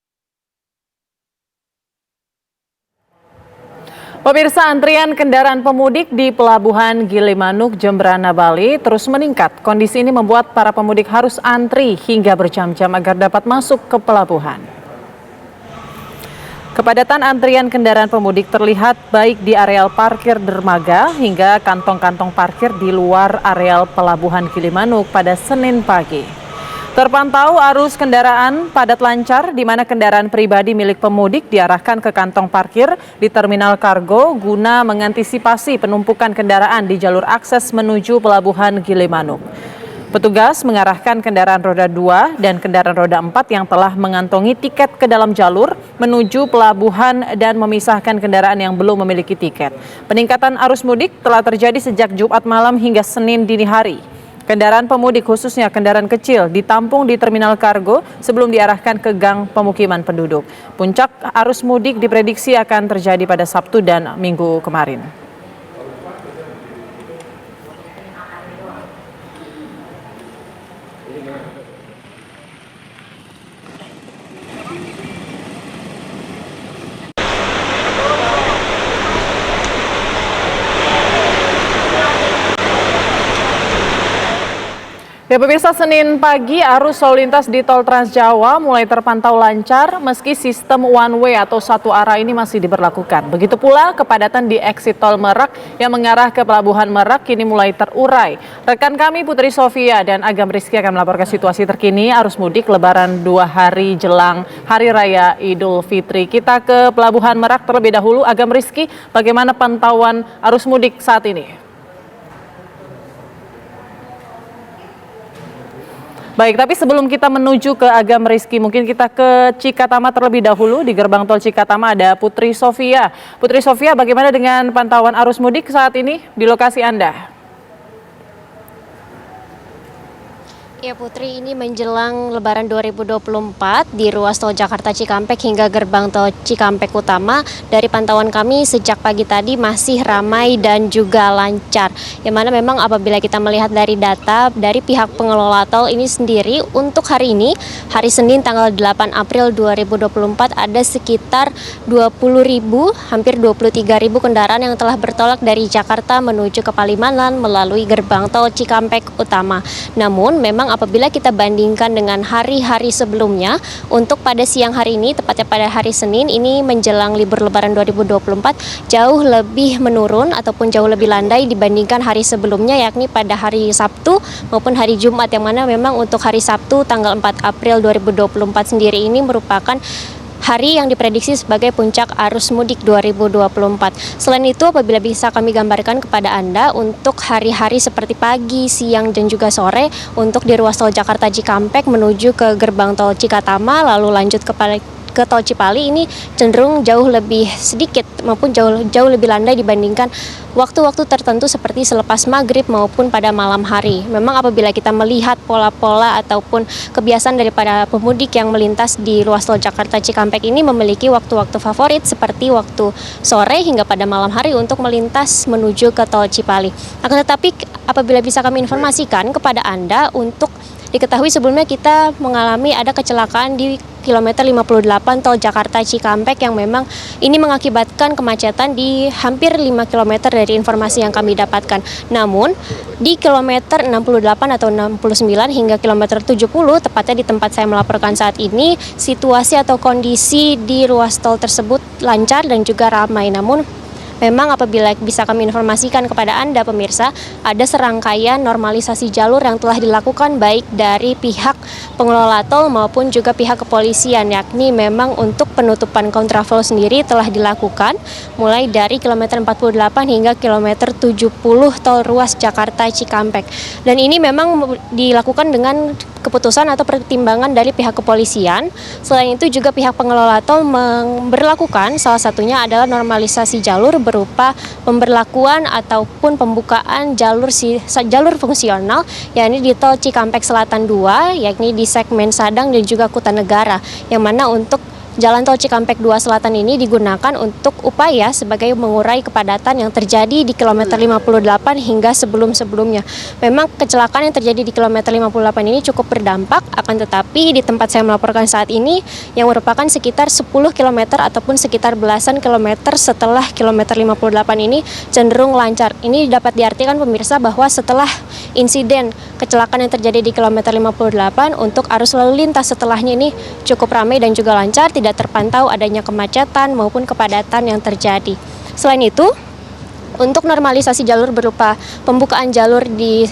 Pemirsa, antrian kendaraan pemudik di Pelabuhan Gilimanuk, Jemberana, Bali terus meningkat. Kondisi ini membuat para pemudik harus antri hingga berjam-jam agar dapat masuk ke pelabuhan. Kepadatan antrian kendaraan pemudik terlihat baik di areal parkir dermaga hingga kantong-kantong parkir di luar areal Pelabuhan Gilimanuk pada Senin pagi. Terpantau arus kendaraan padat lancar di mana kendaraan pribadi milik pemudik diarahkan ke kantong parkir di terminal kargo guna mengantisipasi penumpukan kendaraan di jalur akses menuju Pelabuhan Gilimanuk. Petugas mengarahkan kendaraan roda 2 dan kendaraan roda 4 yang telah mengantongi tiket ke dalam jalur menuju pelabuhan dan memisahkan kendaraan yang belum memiliki tiket. Peningkatan arus mudik telah terjadi sejak Jumat malam hingga Senin dini hari. Kendaraan pemudik khususnya kendaraan kecil ditampung di terminal kargo sebelum diarahkan ke gang pemukiman penduduk. Puncak arus mudik diprediksi akan terjadi pada Sabtu dan Minggu kemarin. Ya pemirsa, Senin pagi arus lalu lintas di Tol Trans Jawa mulai terpantau lancar meski sistem one way atau satu arah ini masih diberlakukan. Begitu pula kepadatan di exit Tol Merak yang mengarah ke Pelabuhan Merak kini mulai terurai. Rekan kami Putri Sofia dan Agam Rizky akan melaporkan situasi terkini arus mudik Lebaran 2 hari jelang Hari Raya Idul Fitri. Kita ke Pelabuhan Merak terlebih dahulu. Agam Rizky, bagaimana pantauan arus mudik saat ini? Baik, tapi sebelum kita menuju ke Agam Rizky, mungkin kita ke Cikatama terlebih dahulu. Di gerbang tol Cikatama ada Putri Sofia. Putri Sofia, bagaimana dengan pantauan arus mudik saat ini di lokasi Anda? Ya Putri, ini menjelang Lebaran 2024 di ruas tol Jakarta Cikampek hingga gerbang tol Cikampek Utama, dari pantauan kami sejak pagi tadi masih ramai dan juga lancar. Yang mana memang apabila kita melihat dari data dari pihak pengelola tol ini sendiri, untuk hari ini, hari Senin tanggal 8 April 2024 ada sekitar 20.000, hampir 23.000 kendaraan yang telah bertolak dari Jakarta menuju ke Palimanan melalui gerbang tol Cikampek Utama. Namun memang apabila kita bandingkan dengan hari-hari sebelumnya, untuk pada siang hari ini, tepatnya pada hari Senin, ini menjelang libur Lebaran 2024, jauh lebih menurun ataupun jauh lebih landai dibandingkan hari sebelumnya, yakni pada hari Sabtu maupun hari Jumat, yang mana memang untuk hari Sabtu tanggal 4 April 2024 sendiri ini merupakan hari yang diprediksi sebagai puncak arus mudik 2024. Selain itu, apabila bisa kami gambarkan kepada Anda untuk hari-hari seperti pagi, siang, dan juga sore, untuk di ruas tol Jakarta Cikampek menuju ke gerbang tol Cikatama, lalu lanjut ke tol Cipali, ini cenderung jauh lebih sedikit maupun jauh lebih landai dibandingkan waktu-waktu tertentu seperti selepas maghrib maupun pada malam hari. Memang apabila kita melihat pola-pola ataupun kebiasaan daripada pemudik yang melintas di ruas tol Jakarta Cikampek ini memiliki waktu-waktu favorit seperti waktu sore hingga pada malam hari untuk melintas menuju ke tol Cipali. Akan tetapi apabila bisa kami informasikan kepada Anda, untuk diketahui sebelumnya kita mengalami ada kecelakaan di kilometer 58 tol Jakarta Cikampek yang memang ini mengakibatkan kemacetan di hampir 5 km dari informasi yang kami dapatkan. Namun di kilometer 68 atau 69 hingga kilometer 70, tepatnya di tempat saya melaporkan saat ini, situasi atau kondisi di ruas tol tersebut lancar dan juga ramai. Namun memang apabila bisa kami informasikan kepada Anda pemirsa, ada serangkaian normalisasi jalur yang telah dilakukan baik dari pihak pengelola tol maupun juga pihak kepolisian, yakni memang untuk penutupan kontraflow sendiri telah dilakukan mulai dari kilometer 48 hingga kilometer 70 tol ruas Jakarta Cikampek. Dan ini memang dilakukan dengan keputusan atau pertimbangan dari pihak kepolisian. Selain itu juga pihak pengelola tol memberlakukan salah satunya adalah normalisasi jalur berupa pemberlakuan ataupun pembukaan jalur fungsional, yakni di tol Cikampek Selatan 2, yakni di segmen Sadang dan juga Kutanegara, yang mana untuk Jalan tol Cikampek 2 Selatan ini digunakan untuk upaya sebagai mengurai kepadatan yang terjadi di kilometer 58 hingga sebelum-sebelumnya. Memang kecelakaan yang terjadi di kilometer 58 ini cukup berdampak, akan tetapi di tempat saya melaporkan saat ini yang merupakan sekitar 10 km ataupun sekitar belasan kilometer setelah kilometer 58 ini cenderung lancar. Ini dapat diartikan pemirsa bahwa setelah insiden kecelakaan yang terjadi di kilometer 58, untuk arus lalu lintas setelahnya ini cukup ramai dan juga lancar, tidak terpantau adanya kemacetan maupun kepadatan yang terjadi. Selain itu, untuk normalisasi jalur berupa pembukaan jalur di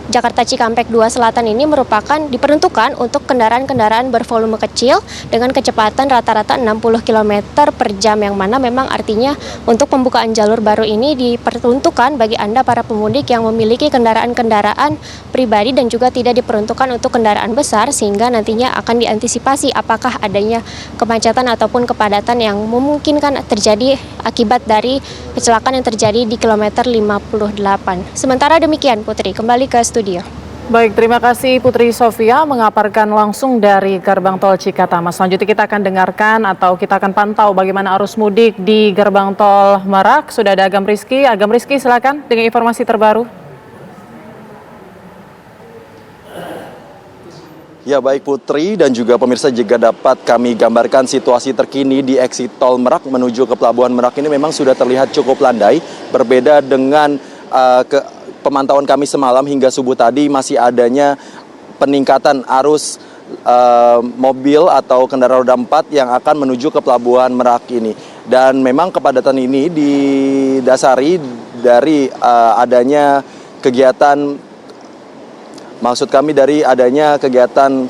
Jakarta Cikampek 2 Selatan ini diperuntukkan untuk kendaraan-kendaraan bervolume kecil dengan kecepatan rata-rata 60 km per jam, yang mana memang artinya untuk pembukaan jalur baru ini diperuntukkan bagi Anda para pemudik yang memiliki kendaraan-kendaraan pribadi dan juga tidak diperuntukkan untuk kendaraan besar, sehingga nantinya akan diantisipasi apakah adanya kemacetan ataupun kepadatan yang memungkinkan terjadi akibat dari kecelakaan yang terjadi di kilometer 58. Sementara demikian, Putri, kembali ke studio. Baik, terima kasih Putri Sofia mengabarkan langsung dari gerbang tol Cikatama. Selanjutnya kita akan dengarkan atau kita akan pantau bagaimana arus mudik di gerbang tol Merak. Sudah ada Agam Rizky. Agam Rizky, silakan dengan informasi terbaru. Ya, baik Putri dan juga pemirsa, juga dapat kami gambarkan situasi terkini di exit tol Merak menuju ke Pelabuhan Merak ini memang sudah terlihat cukup landai. Berbeda dengan pemantauan kami semalam hingga subuh tadi, masih adanya peningkatan arus mobil atau kendaraan roda 4 yang akan menuju ke Pelabuhan Merak ini. Dan memang kepadatan ini didasari dari adanya kegiatan, maksud kami dari adanya kegiatan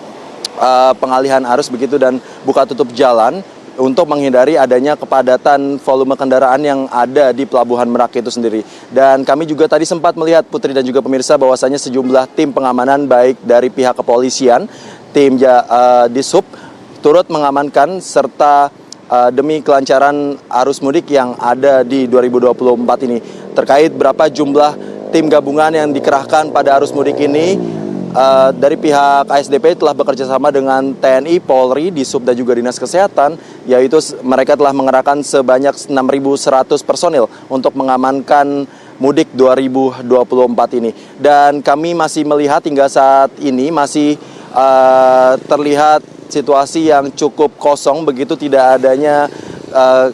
pengalihan arus begitu dan buka tutup jalan untuk menghindari adanya kepadatan volume kendaraan yang ada di Pelabuhan Merak itu sendiri. Dan kami juga tadi sempat melihat, Putri dan juga pemirsa, bahwasanya sejumlah tim pengamanan baik dari pihak kepolisian, tim Dishub turut mengamankan serta demi kelancaran arus mudik yang ada di 2024 ini. Terkait berapa jumlah tim gabungan yang dikerahkan pada arus mudik ini, dari pihak ASDP telah bekerja sama dengan TNI, Polri, Dishub dan juga Dinas Kesehatan, yaitu mereka telah mengerahkan sebanyak 6.100 personil untuk mengamankan mudik 2024 ini. Dan kami masih melihat hingga saat ini masih terlihat situasi yang cukup kosong, begitu tidak adanya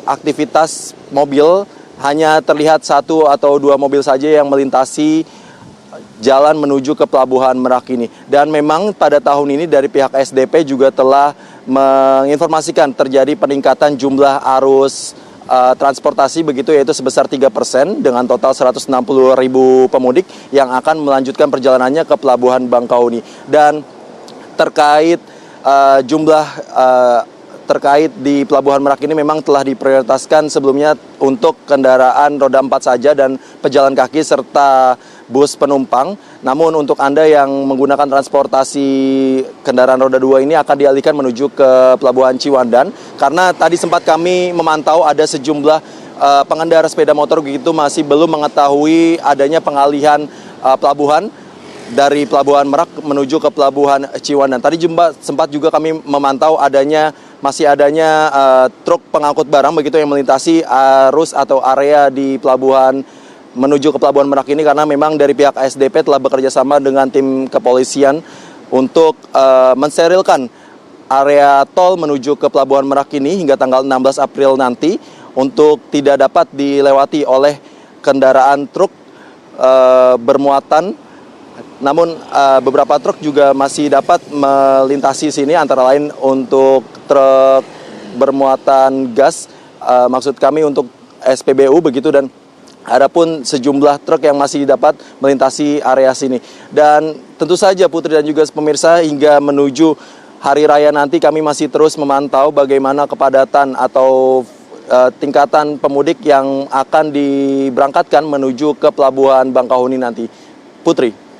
aktivitas mobil, hanya terlihat 1 atau 2 mobil saja yang melintasi jalan menuju ke Pelabuhan Merak ini. Dan memang pada tahun ini dari pihak SDP juga telah menginformasikan terjadi peningkatan jumlah arus transportasi begitu, yaitu sebesar 3% dengan total 160.000 pemudik yang akan melanjutkan perjalanannya ke Pelabuhan Bangkauni. Dan terkait jumlah terkait di Pelabuhan Merak ini memang telah diprioritaskan sebelumnya untuk kendaraan roda 4 saja dan pejalan kaki serta bus penumpang. Namun untuk Anda yang menggunakan transportasi kendaraan roda 2 ini akan dialihkan menuju ke Pelabuhan Ciwandan, karena tadi sempat kami memantau ada sejumlah pengendara sepeda motor begitu masih belum mengetahui adanya pengalihan pelabuhan dari Pelabuhan Merak menuju ke Pelabuhan Ciwandan. Tadi sempat juga kami memantau masih adanya truk pengangkut barang begitu yang melintasi arus atau area di pelabuhan menuju ke Pelabuhan Merak ini, karena memang dari pihak ASDP telah bekerja sama dengan tim kepolisian untuk mensterilkan area tol menuju ke Pelabuhan Merak ini hingga tanggal 16 April nanti untuk tidak dapat dilewati oleh kendaraan truk bermuatan. Namun beberapa truk juga masih dapat melintasi sini, antara lain untuk truk bermuatan gas, maksud kami untuk SPBU begitu, dan adapun sejumlah truk yang masih dapat melintasi area sini. Dan tentu saja Putri dan juga pemirsa, hingga menuju hari raya nanti kami masih terus memantau bagaimana kepadatan atau tingkatan pemudik yang akan diberangkatkan menuju ke Pelabuhan Bangkauni nanti. Putri.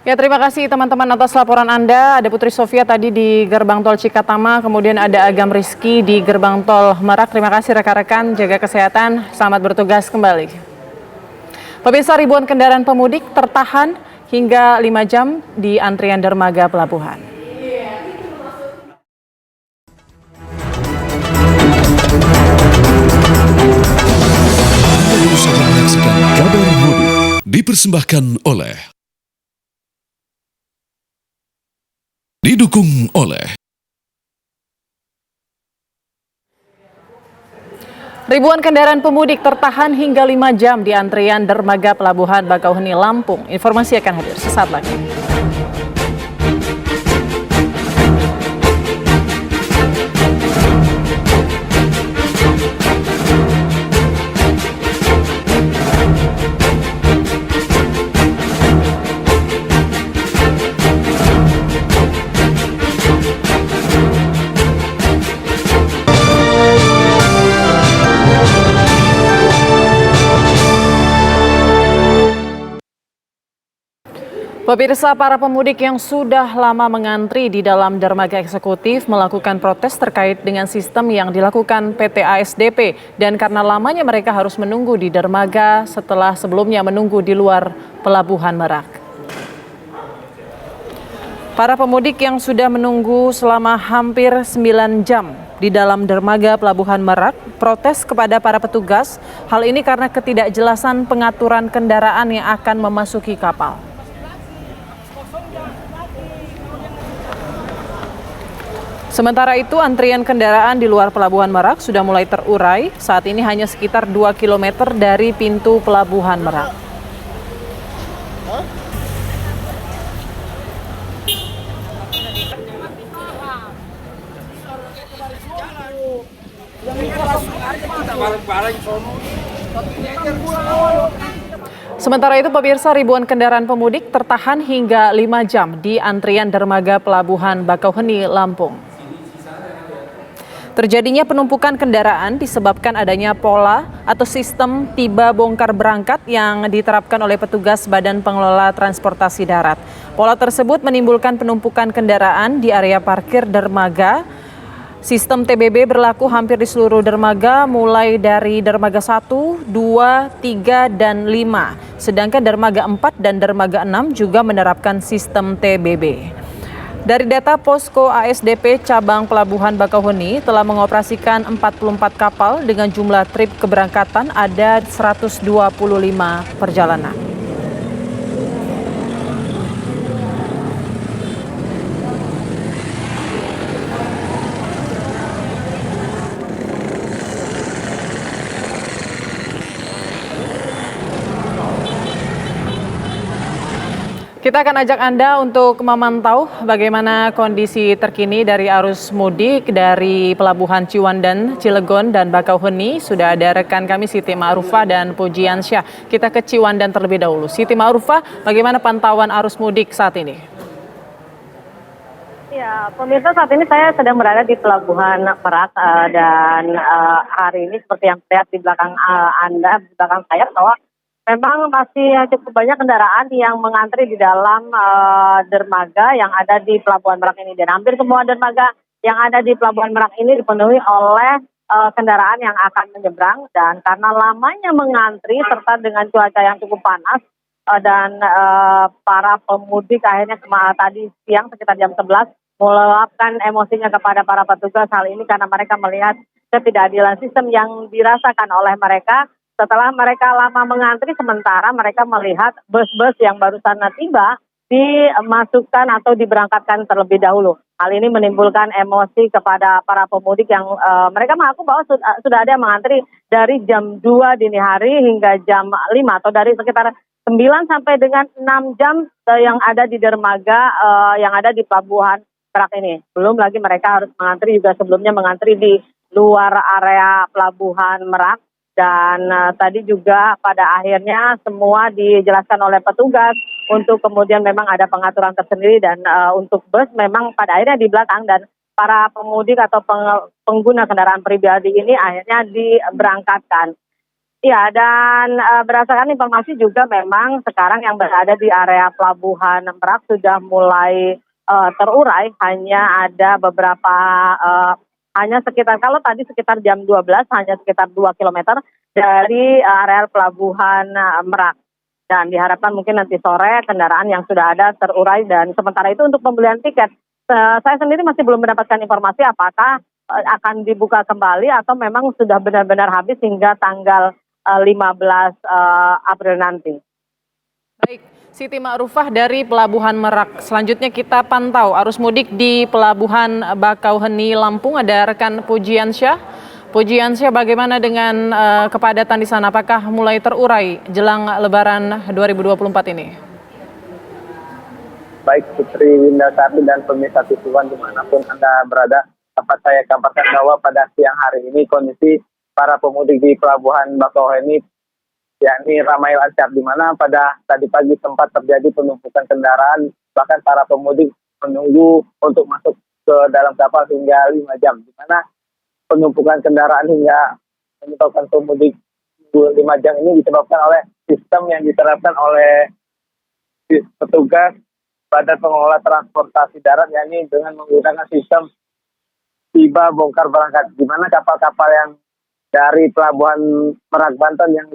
Ya, terima kasih teman-teman atas laporan Anda. Ada Putri Sofia tadi di gerbang tol Cikatama, kemudian ada Agam Rizky di gerbang tol Merak. Terima kasih rekan-rekan, jaga kesehatan, selamat bertugas kembali. Pemirsa, ribuan kendaraan pemudik tertahan hingga 5 jam di antrian dermaga pelabuhan. menyaksikan Kabar Mudik dipersembahkan oleh didukung oleh ribuan kendaraan pemudik tertahan hingga 5 jam di antrian dermaga Pelabuhan Bakauheni, Lampung. Informasi akan hadir sesaat lagi. Pemirsa, para pemudik yang sudah lama mengantri di dalam dermaga eksekutif melakukan protes terkait dengan sistem yang dilakukan PT ASDP dan karena lamanya mereka harus menunggu di dermaga setelah sebelumnya menunggu di luar Pelabuhan Merak. Para pemudik yang sudah menunggu selama hampir 9 jam di dalam dermaga Pelabuhan Merak protes kepada para petugas. Hal ini karena ketidakjelasan pengaturan kendaraan yang akan memasuki kapal. Sementara itu, antrian kendaraan di luar Pelabuhan Merak sudah mulai terurai. Saat ini hanya sekitar 2 km dari pintu Pelabuhan Merak. Sementara itu, pemirsa, ribuan kendaraan pemudik tertahan hingga 5 jam di antrian dermaga Pelabuhan Bakauheni, Lampung. Terjadinya penumpukan kendaraan disebabkan adanya pola atau sistem tiba bongkar berangkat yang diterapkan oleh petugas Badan Pengelola Transportasi Darat. Pola tersebut menimbulkan penumpukan kendaraan di area parkir dermaga. Sistem TBB berlaku hampir di seluruh dermaga mulai dari dermaga 1, 2, 3, dan 5. Sedangkan dermaga 4 dan dermaga 6 juga menerapkan sistem TBB. Dari data Posko ASDP Cabang Pelabuhan Bakauheni telah mengoperasikan 44 kapal dengan jumlah trip keberangkatan ada 125 perjalanan. Kita akan ajak Anda untuk memantau bagaimana kondisi terkini dari arus mudik dari Pelabuhan Ciwandan, Cilegon, dan Bakauheni. Sudah ada rekan kami Siti Ma'rufah dan Pujiansyah. Kita ke Ciwandan terlebih dahulu. Siti Ma'rufah, bagaimana pantauan arus mudik saat ini? Ya, pemirsa, saat ini saya sedang berada di Pelabuhan Merak dan hari ini seperti yang terlihat di belakang Anda, di belakang saya, bahwa memang masih cukup banyak kendaraan yang mengantri di dalam dermaga yang ada di Pelabuhan Merak ini. Dan hampir semua dermaga yang ada di Pelabuhan Merak ini dipenuhi oleh kendaraan yang akan menyeberang. Dan karena lamanya mengantri serta dengan cuaca yang cukup panas dan para pemudik akhirnya tadi siang sekitar jam 11 meluapkan emosinya kepada para petugas. Hal ini karena mereka melihat ketidakadilan sistem yang dirasakan oleh mereka. Setelah mereka lama mengantri, sementara mereka melihat bus-bus yang barusan tiba dimasukkan atau diberangkatkan terlebih dahulu. Hal ini menimbulkan emosi kepada para pemudik yang mereka mengaku bahwa sudah ada yang mengantri dari jam 2 dini hari hingga jam 5 atau dari sekitar 9 sampai dengan 6 jam yang ada di dermaga yang ada di Pelabuhan Merak ini. Belum lagi mereka harus mengantri juga sebelumnya mengantri di luar area Pelabuhan Merak. Dan tadi juga pada akhirnya semua dijelaskan oleh petugas untuk kemudian memang ada pengaturan tersendiri dan untuk bus memang pada akhirnya di belakang dan para pemudik atau pengguna kendaraan pribadi ini akhirnya diberangkatkan. Ya, dan berdasarkan informasi juga memang sekarang yang berada di area Pelabuhan Merak sudah mulai terurai, hanya ada beberapa hanya sekitar, kalau tadi sekitar jam 12, hanya sekitar 2 km dari area Pelabuhan Merak. Dan diharapkan mungkin nanti sore kendaraan yang sudah ada terurai. Dan sementara itu untuk pembelian tiket, saya sendiri masih belum mendapatkan informasi apakah akan dibuka kembali atau memang sudah benar-benar habis hingga tanggal 15 April nanti. Baik, Siti Ma'rufah dari Pelabuhan Merak. Selanjutnya kita pantau arus mudik di Pelabuhan Bakauheni, Lampung. Ada rekan Pujiansyah. Pujiansyah, bagaimana dengan kepadatan di sana? Apakah mulai terurai jelang Lebaran 2024 ini? Baik Putri Windasari dan pemirsa Tisuan dimanapun Anda berada, dapat saya kabarkan bahwa pada siang hari ini kondisi para pemudik di Pelabuhan Bakauheni yakni ramai lancar, di mana pada tadi pagi sempat terjadi penumpukan kendaraan, bahkan para pemudik menunggu untuk masuk ke dalam kapal hingga 5 jam, di mana penumpukan kendaraan hingga menyebabkan pemudik 5 jam ini disebabkan oleh sistem yang diterapkan oleh petugas Badan Pengelola Transportasi Darat, yakni dengan menggunakan sistem tiba bongkar berangkat, di mana kapal-kapal yang dari Pelabuhan Merak Banten yang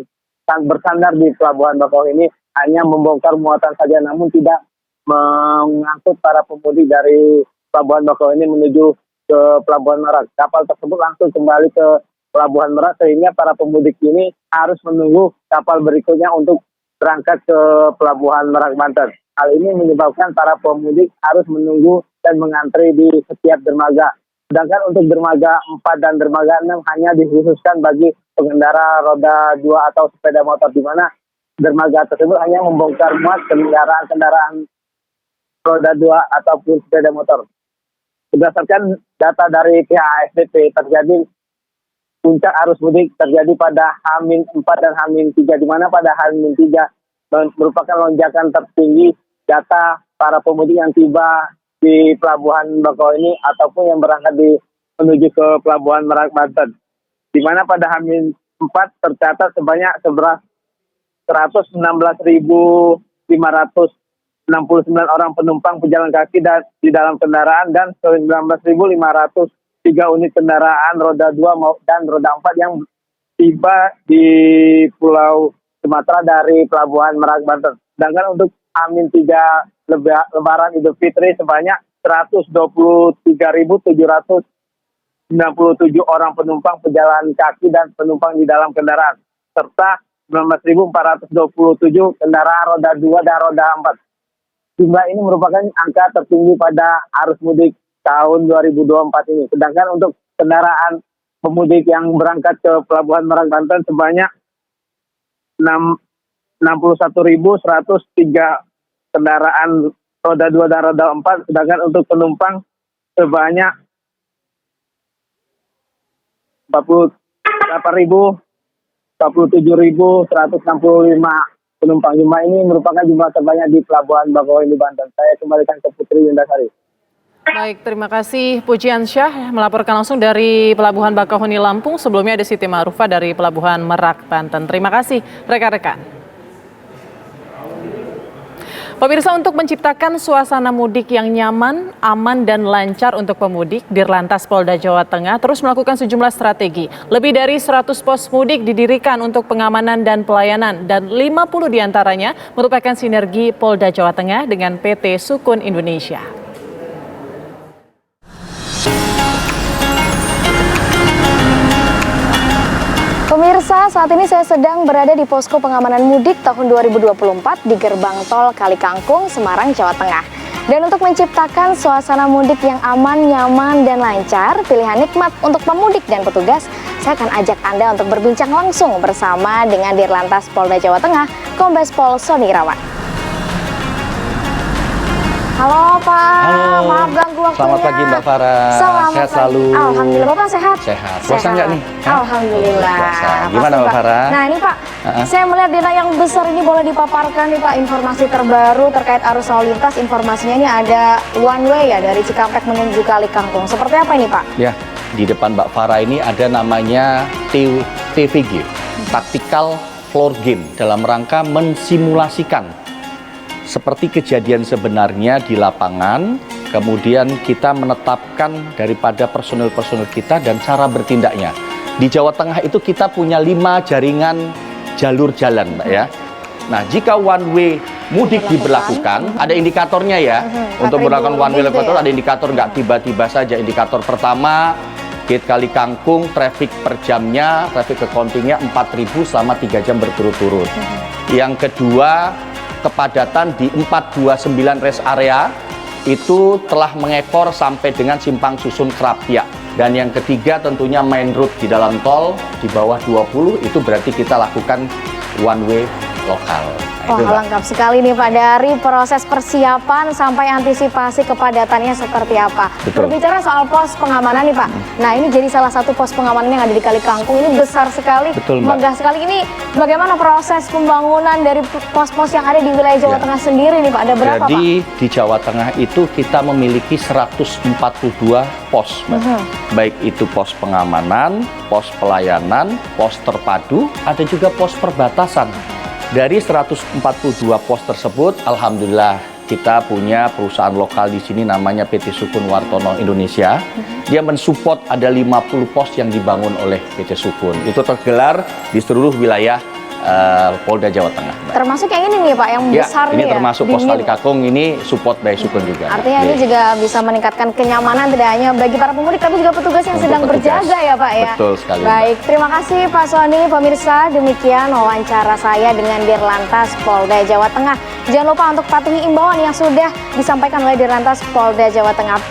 bersandar di Pelabuhan Bakauheni ini hanya membongkar muatan saja, namun tidak mengangkut para pemudik dari Pelabuhan Bakauheni menuju ke Pelabuhan Merak. Kapal tersebut langsung kembali ke Pelabuhan Merak, sehingga para pemudik ini harus menunggu kapal berikutnya untuk berangkat ke Pelabuhan Merak Banten. Hal ini menyebabkan para pemudik harus menunggu dan mengantri di setiap dermaga. Sedangkan untuk dermaga 4 dan dermaga 6 hanya dikhususkan bagi pengendara roda 2 atau sepeda motor, di mana dermaga tersebut hanya membongkar muat kendaraan roda 2 ataupun sepeda motor. Berdasarkan data dari pihak ASDP, terjadi puncak arus mudik terjadi pada H-4 dan H-3, di mana pada H-3 merupakan lonjakan tertinggi data para pemudik yang tiba di Pelabuhan Bakauheni ataupun yang berangkat menuju ke Pelabuhan Merak Banten, di mana pada H-4 tercatat sebanyak 116.569 orang penumpang pejalan kaki di dalam kendaraan dan 19.503 unit kendaraan roda 2 dan roda 4 yang tiba di Pulau Sumatera dari Pelabuhan Merak Banten. Sedangkan untuk H-3 Lebaran Idul Fitri sebanyak 123.797 orang penumpang pejalan kaki dan penumpang di dalam kendaraan, serta 19.427 kendaraan roda 2 dan roda 4. Jumlah ini merupakan angka tertinggi pada arus mudik tahun 2024 ini. Sedangkan untuk kendaraan pemudik yang berangkat ke Pelabuhan Merak Banten sebanyak 61.103 kendaraan roda 2 dan roda 4, sedangkan untuk penumpang sebanyak 47.165 penumpang. Jumlah ini merupakan jumlah terbanyak di Pelabuhan Bakauheni Banten. Saya kembalikan ke Putri Windasari. Baik, terima kasih Pujiansyah melaporkan langsung dari Pelabuhan Bakauheni, Lampung. Sebelumnya ada Siti Ma'rufah dari Pelabuhan Merak Banten. Terima kasih rekan-rekan. Pemirsa, untuk menciptakan suasana mudik yang nyaman, aman, dan lancar untuk pemudik, Dirlantas Polda Jawa Tengah terus melakukan sejumlah strategi. Lebih dari 100 pos mudik didirikan untuk pengamanan dan pelayanan, dan 50 diantaranya merupakan sinergi Polda Jawa Tengah dengan PT Sukun Indonesia. Pemirsa, saat ini saya sedang berada di posko pengamanan mudik tahun 2024 di Gerbang Tol Kalikangkung, Semarang, Jawa Tengah. Dan untuk menciptakan suasana mudik yang aman, nyaman, dan lancar, pilihan nikmat untuk pemudik dan petugas, saya akan ajak Anda untuk berbincang langsung bersama dengan Dirlantas Polda Jawa Tengah, Kombes Pol Sony Irawan. Halo Pak, halo. Maaf ganggu waktunya. Selamat pagi Mbak Farah, sehat selalu. Alhamdulillah, Bapak sehat? Sehat, puasa nggak nih? Alhamdulillah. Puasa. Gimana Mbak Farah? Nah ini Pak, saya melihat di layar yang besar ini, boleh dipaparkan nih Pak informasi terbaru terkait arus lalu lintas. Informasinya ini ada one way ya dari Cikampek menuju Kalikangkung. Seperti apa ini Pak? Ya, di depan Mbak Farah ini ada namanya TVG, Tactical Floor Game, dalam rangka mensimulasikan seperti kejadian sebenarnya di lapangan, kemudian kita menetapkan daripada personil-personil kita dan cara bertindaknya. Di Jawa Tengah itu kita punya 5 jaringan jalur jalan, Mbak ya. Nah, jika one way mudik diberlakukan, ada indikatornya ya. Untuk melakukan one way level ada indikator, nggak tiba-tiba saja. Indikator pertama, Gate Kali Kangkung traffic per jamnya, traffic accountingnya 4.000 selama 3 jam berturut-turut. Yang kedua, kepadatan di 429 rest area itu telah mengekor sampai dengan Simpang Susun Krapyak. Dan yang ketiga tentunya main road di dalam tol di bawah 20 itu berarti kita lakukan one way lokal. Wah, lengkap sekali nih Pak, dari proses persiapan sampai antisipasi kepadatannya seperti apa. Betul. Berbicara soal pos pengamanan nih Pak, nah ini jadi salah satu pos pengamanan yang ada di Kali Kangkung, ini besar sekali, Betul, Mbak. megah sekali. Ini bagaimana proses pembangunan dari pos-pos yang ada di wilayah Jawa Tengah sendiri nih Pak, ada berapa Jadi Pak? di Jawa Tengah itu kita memiliki 142 pos, Mbak. Baik itu pos pengamanan, pos pelayanan, pos terpadu, ada juga pos perbatasan. Dari 142 pos tersebut, alhamdulillah kita punya perusahaan lokal di sini namanya PT Sukun Wartono Indonesia. Dia mensupport ada 50 pos yang dibangun oleh PT Sukun. Itu tergelar di seluruh wilayah Polda Jawa Tengah, Mbak. Termasuk yang ini nih Pak, yang besar ini nih ya. termasuk pos di Kali Kangkung, ini support by Sukun juga. Artinya ini juga bisa meningkatkan kenyamanan tidak hanya bagi para pemudik tapi juga petugas yang sedang berjaga ya Pak ya. Betul sekali, Mbak. Baik, terima kasih Pak Sony. Pemirsa, demikian wawancara saya dengan Dirlantas Polda Jawa Tengah. Jangan lupa untuk patuhi imbauan yang sudah disampaikan oleh Dirlantas Polda Jawa Tengah.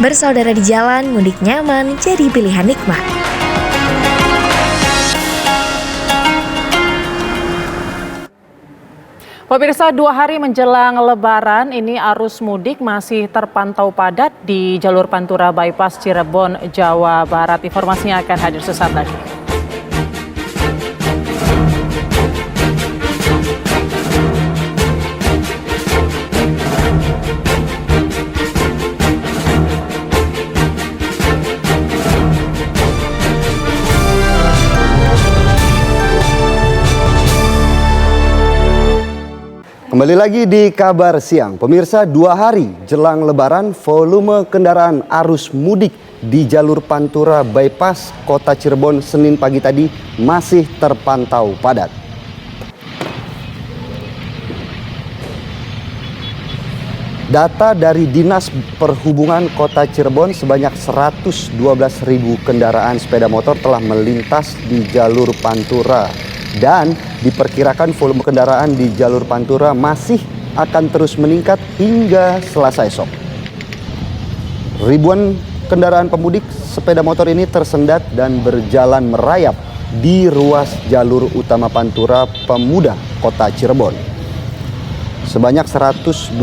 Bersaudara di jalan, mudik nyaman jadi pilihan nikmat. Pemirsa, 2 hari menjelang Lebaran, ini arus mudik masih terpantau padat di jalur Pantura Bypass Cirebon, Jawa Barat. Informasinya akan hadir sesaat lagi. Kembali lagi di Kabar Siang. Pemirsa, 2 hari jelang Lebaran, volume kendaraan arus mudik di jalur Pantura Bypass Kota Cirebon Senin pagi tadi masih terpantau padat. Data dari Dinas Perhubungan Kota Cirebon, sebanyak 112.000 kendaraan sepeda motor telah melintas di jalur Pantura. Dan diperkirakan volume kendaraan di jalur Pantura masih akan terus meningkat hingga Selasa esok. Ribuan kendaraan pemudik sepeda motor ini tersendat dan berjalan merayap di ruas jalur utama Pantura Pemuda Kota Cirebon. Sebanyak 112.000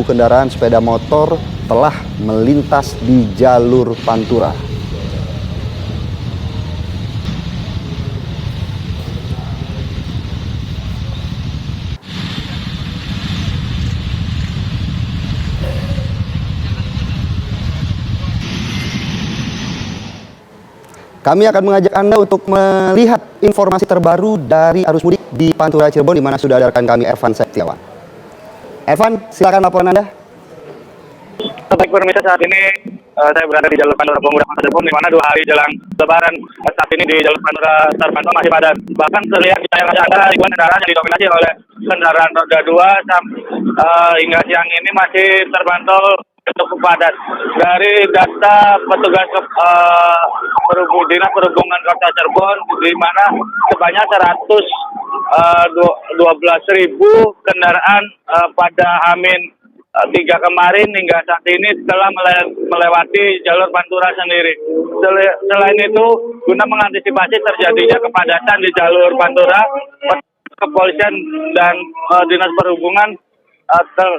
kendaraan sepeda motor telah melintas di jalur Pantura. Kami akan mengajak Anda untuk melihat informasi terbaru dari arus mudik di Pantura Cirebon, di mana sudah ada rekan kami Ervan Septiawan. Ervan, silakan laporan Anda. Baik pemirsa, saat ini saya berada di jalur Pantura Pemuda Kota Cirebon, di mana 2 hari jelang Lebaran saat ini di jalur Pantura terpantau masih padat. Bahkan terlihat di layar kaca Anda ribuan kendaraan yang didominasi oleh kendaraan roda 2 hingga siang ini masih terpantau cukup padat. Dari data petugas Dinas Perhubungan Kota Cirebon, di mana sebanyak 112.000 kendaraan pada H-3 kemarin hingga saat ini telah melewati jalur Pantura sendiri. Selain itu, guna mengantisipasi terjadinya kepadatan di jalur Pantura, kepolisian dan Dinas Perhubungan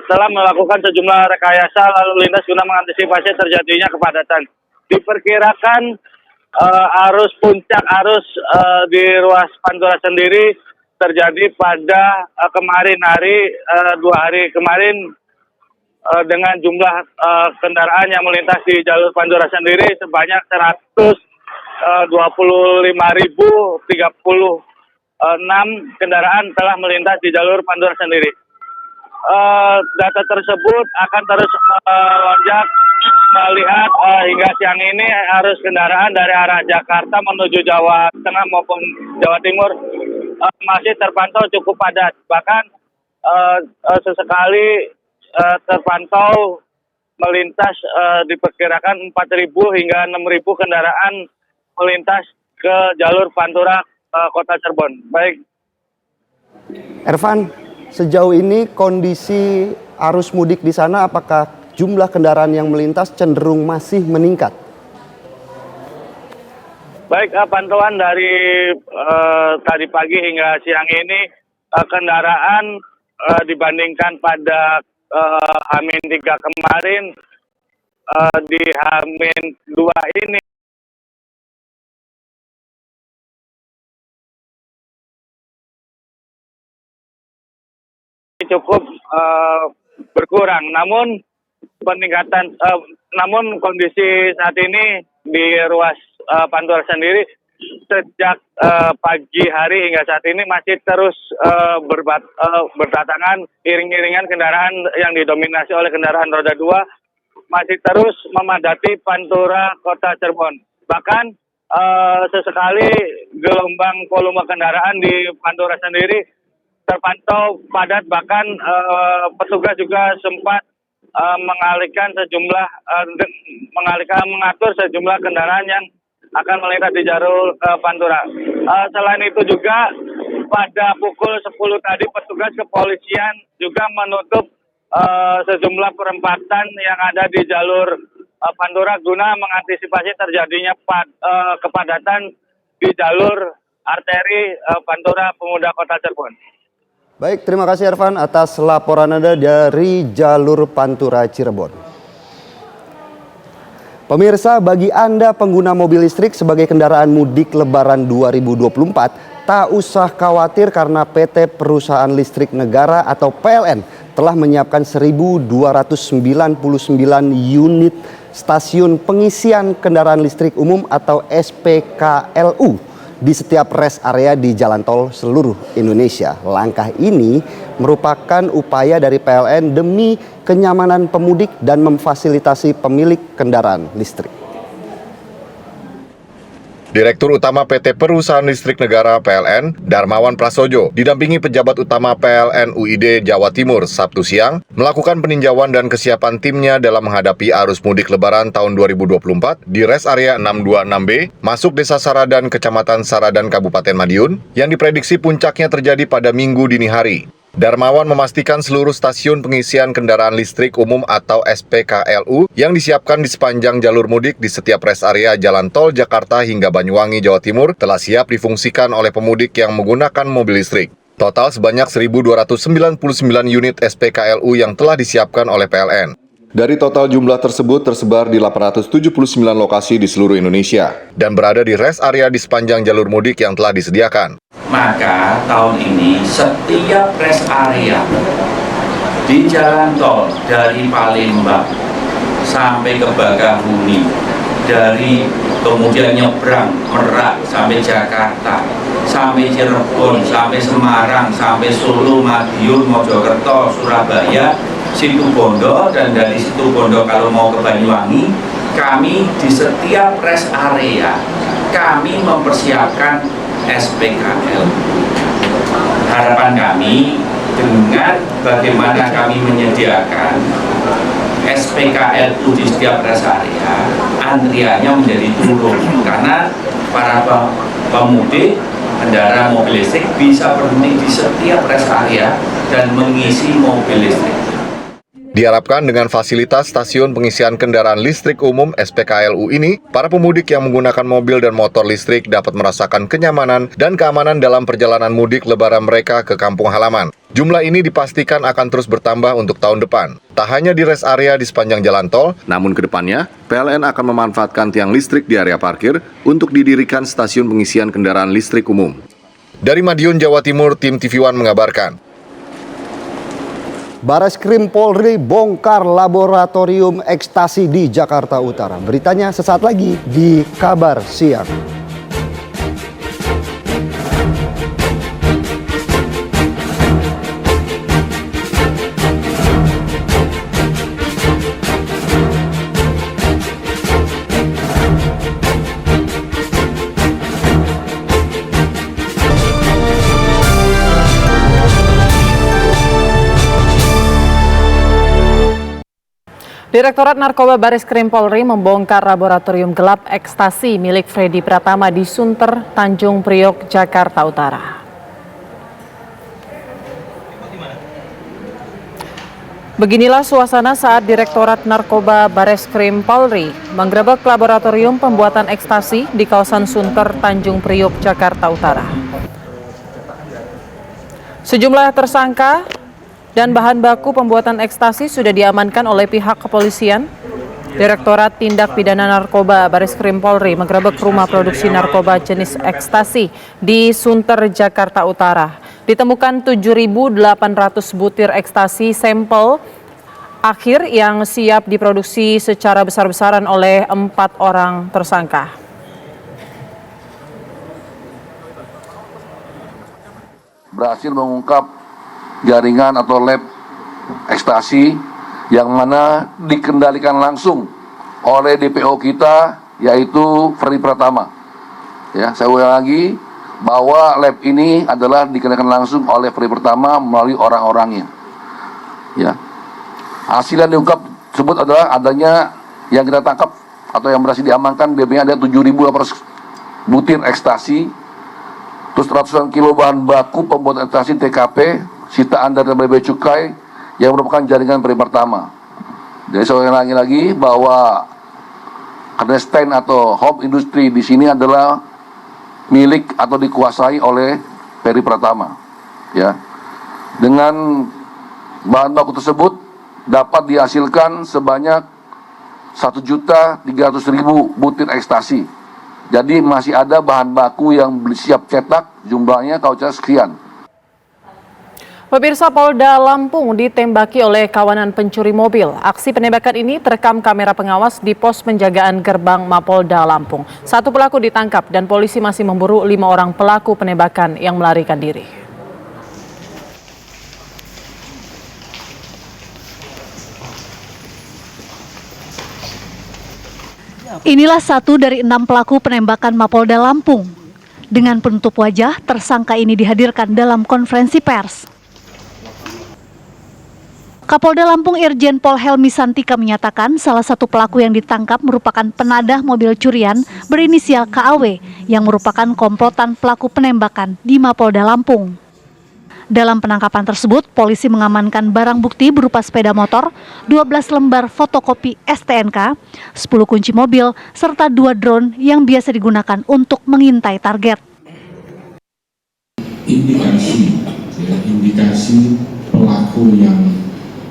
telah melakukan sejumlah rekayasa lalu lintas guna mengantisipasi terjadinya kepadatan. Diperkirakan puncak arus di ruas Pantura sendiri terjadi pada kemarin hari 2 hari kemarin dengan jumlah kendaraan yang melintas di jalur Pantura sendiri sebanyak 125.036 kendaraan telah melintas di jalur Pantura sendiri. Data tersebut akan terus melonjak melihat hingga siang ini arus kendaraan dari arah Jakarta menuju Jawa Tengah maupun Jawa Timur masih terpantau cukup padat. Bahkan sesekali terpantau melintas diperkirakan 4.000 hingga 6.000 kendaraan melintas ke jalur Pantura Kota Cirebon. Baik. Ervan, sejauh ini kondisi arus mudik di sana apakah jumlah kendaraan yang melintas cenderung masih meningkat? Baik, pantauan dari tadi pagi hingga siang ini kendaraan dibandingkan pada H-3 kemarin di H-2 ini cukup berkurang. Namun namun kondisi saat ini di ruas Pantura sendiri sejak pagi hari hingga saat ini masih terus berdatangan iring-iringan kendaraan yang didominasi oleh kendaraan roda 2 masih terus memadati Pantura Kota Cirebon. Bahkan sesekali gelombang volume kendaraan di Pantura sendiri terpantau padat, bahkan petugas juga sempat mengatur sejumlah kendaraan yang akan melintas di jalur Pantura. Selain itu juga pada pukul 10 tadi petugas kepolisian juga menutup sejumlah perempatan yang ada di jalur Pantura guna mengantisipasi terjadinya kepadatan di jalur arteri Pantura Pemuda Kota Cirebon. Baik, terima kasih Ervan atas laporan Anda dari jalur Pantura Cirebon. Pemirsa, bagi Anda pengguna mobil listrik sebagai kendaraan mudik Lebaran 2024, tak usah khawatir karena PT Perusahaan Listrik Negara atau PLN telah menyiapkan 1.299 unit stasiun pengisian kendaraan listrik umum atau SPKLU di setiap rest area di jalan tol seluruh Indonesia. Langkah ini merupakan upaya dari PLN demi kenyamanan pemudik dan memfasilitasi pemilik kendaraan listrik. Direktur Utama PT Perusahaan Listrik Negara PLN, Darmawan Prasojo, didampingi pejabat utama PLN UID Jawa Timur Sabtu siang, melakukan peninjauan dan kesiapan timnya dalam menghadapi arus mudik Lebaran tahun 2024 di res area 626B, masuk Desa Saradan, Kecamatan Saradan, Kabupaten Madiun, yang diprediksi puncaknya terjadi pada Minggu dini hari. Darmawan memastikan seluruh stasiun pengisian kendaraan listrik umum atau SPKLU yang disiapkan di sepanjang jalur mudik di setiap rest area Jalan Tol Jakarta hingga Banyuwangi, Jawa Timur telah siap difungsikan oleh pemudik yang menggunakan mobil listrik. Total sebanyak 1.299 unit SPKLU yang telah disiapkan oleh PLN. Dari total jumlah tersebut tersebar di 879 lokasi di seluruh Indonesia dan berada di rest area di sepanjang jalur mudik yang telah disediakan. Maka tahun ini setiap rest area di jalan tol dari Palembang sampai ke Bakahuni, dari kemudian nyebrang Merak sampai Jakarta, sampai Cirebon, sampai Semarang, sampai Solo, Madiun, Mojokerto, Surabaya, Situbondo, dan dari Situbondo kalau mau ke Banyuwangi, kami di setiap rest area kami mempersiapkan SPKL. Harapan kami dengan bagaimana kami menyediakan SPKLU di setiap rest area, antriannya menjadi turun karena para pemudik kendaraan mobil listrik bisa berhenti di setiap rest area dan mengisi mobil listrik. Diharapkan dengan fasilitas stasiun pengisian kendaraan listrik umum SPKLU ini, para pemudik yang menggunakan mobil dan motor listrik dapat merasakan kenyamanan dan keamanan dalam perjalanan mudik Lebaran mereka ke kampung halaman. Jumlah ini dipastikan akan terus bertambah untuk tahun depan. Tak hanya di rest area di sepanjang jalan tol, namun ke depannya, PLN akan memanfaatkan tiang listrik di area parkir untuk didirikan stasiun pengisian kendaraan listrik umum. Dari Madiun, Jawa Timur, tim TV One mengabarkan. Bareskrim Polri bongkar laboratorium ekstasi di Jakarta Utara. Beritanya sesaat lagi di Kabar Siang. Direktorat Narkoba Bareskrim Polri membongkar laboratorium gelap ekstasi milik Freddy Pratama di Sunter, Tanjung Priok, Jakarta Utara. Beginilah suasana saat Direktorat Narkoba Bareskrim Polri menggerebek laboratorium pembuatan ekstasi di kawasan Sunter, Tanjung Priok, Jakarta Utara. Sejumlah tersangka dan bahan baku pembuatan ekstasi sudah diamankan oleh pihak kepolisian. Direktorat Tindak Pidana Narkoba Bareskrim Polri menggerebek rumah produksi narkoba jenis ekstasi di Sunter, Jakarta Utara. Ditemukan 7.800 butir ekstasi sampel akhir yang siap diproduksi secara besar-besaran oleh 4 orang tersangka. Berhasil mengungkap jaringan atau lab ekstasi yang mana dikendalikan langsung oleh DPO kita, yaitu Freddy Pratama. Ya, saya ulang lagi bahwa lab ini adalah dikendalikan langsung oleh Freddy Pratama melalui orang-orangnya. Ya, hasil yang diungkap tersebut adalah adanya yang kita tangkap atau yang berhasil diamankan BB-nya ada 7.800 butir ekstasi, terus ratusan kilo bahan baku pembuatan ekstasi TKP, sitaan dari Bea Cukai yang merupakan jaringan Freddy Pratama. Jadi saya ulangi lagi bahwa clandestine atau home industry di sini adalah milik atau dikuasai oleh Freddy Pratama. Ya, dengan bahan baku tersebut dapat dihasilkan sebanyak 1.300.000 butir ekstasi. Jadi masih ada bahan baku yang siap cetak, jumlahnya kalau sekian. Pemirsa, Polda Lampung ditembaki oleh kawanan pencuri mobil. Aksi penembakan ini terekam kamera pengawas di pos penjagaan gerbang Mapolda Lampung. 1 pelaku ditangkap dan polisi masih memburu 5 orang pelaku penembakan yang melarikan diri. Inilah 1 dari 6 pelaku penembakan Mapolda Lampung. Dengan penutup wajah, tersangka ini dihadirkan dalam konferensi pers. Kapolda Lampung Irjen Pol Helmi Santika menyatakan salah satu pelaku yang ditangkap merupakan penadah mobil curian berinisial KAW yang merupakan komplotan pelaku penembakan di Mapolda Lampung. Dalam penangkapan tersebut, polisi mengamankan barang bukti berupa sepeda motor, 12 lembar fotokopi STNK, 10 kunci mobil, serta 2 drone yang biasa digunakan untuk mengintai target. Indikasi pelaku yang